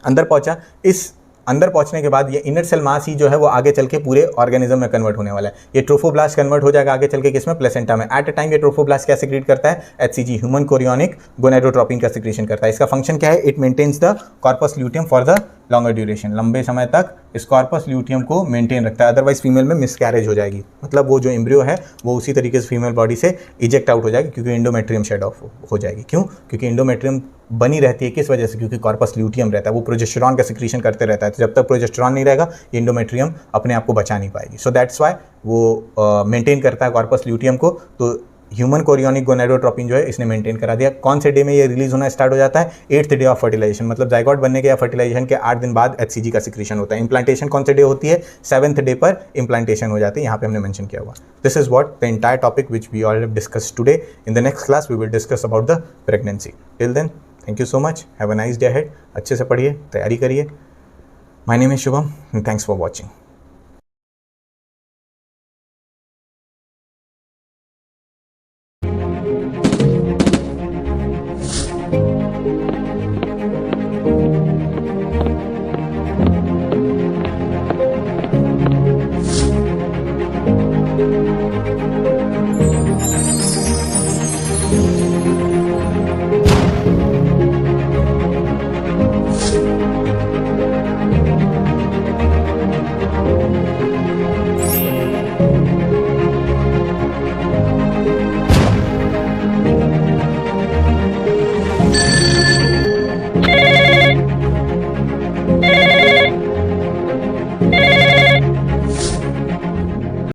अंदर पहुंचा, इस अंदर पहुंचने के बाद ये इनर सेल मास ही जो है वो आगे चल के पूरे ऑर्गेनिज्म में कन्वर्ट होने वाला है। ये ट्रोफोब्लास्ट कन्वर्ट हो जाएगा आगे चल के किसमें? प्लेसेंटा में। एट अ टाइम ये ट्रोफोब्लास्ट क्या सिक्रीट करता है? HCG, ह्यूमन कोरियोनिक गोनाडोट्रोपिन का सिक्रीशन करता है। इसका फंक्शन क्या है? It maintains the corpus luteum for the longer duration. लंबे समय तक इस कॉर्पस ल्यूटियम को मेंटेन रखता है, अदरवाइज फीमेल में मिसकैरेज हो जाएगी। मतलब वो जो एम्ब्रियो है वो उसी तरीके से फीमेल बॉडी से इजेक्ट आउट हो जाएगी, क्योंकि इंडोमेट्रियम शेड ऑफ हो जाएगी। क्यों? क्योंकि इंडोमेट्रियम बनी रहती है किस वजह से? क्योंकि कॉर्पस ल्यूटियम रहता है, वो प्रोजेस्टेरॉन का सिक्रीशन करते रहता है। तो जब तक प्रोजेस्टेरॉन नहीं रहेगा ये इंडोमेट्रियम अपने आप को बचा नहीं पाएगी। सो दैट्स वाई वो मेंटेन करता है कॉर्पस ल्यूटियम को। तो ह्यूमन कोरियोनिक गोनाडोट्रोपिन जो है इसने मेंटेन करा दिया। कौन से डे में ये रिलीज होना स्टार्ट हो जाता है? 8th day of fertilisation. मतलब जाइगोट बनने के या फर्टिलाइजेशन के 8 दिन बाद HCG का सिक्रीशन होता है। इंप्लांटेशन कौन से डे होती है? 7th डे पर इंप्लांटेशन हो जाती है, यहाँ पे हमने मेंशन किया हुआ। This is what the entire topic which we all have discussed today. In the next class we will discuss about the pregnancy. Till then thank you so much, have a nice day ahead. अच्छे से पढ़िए, तैयारी करिए। My name is Shubham, thanks for watching.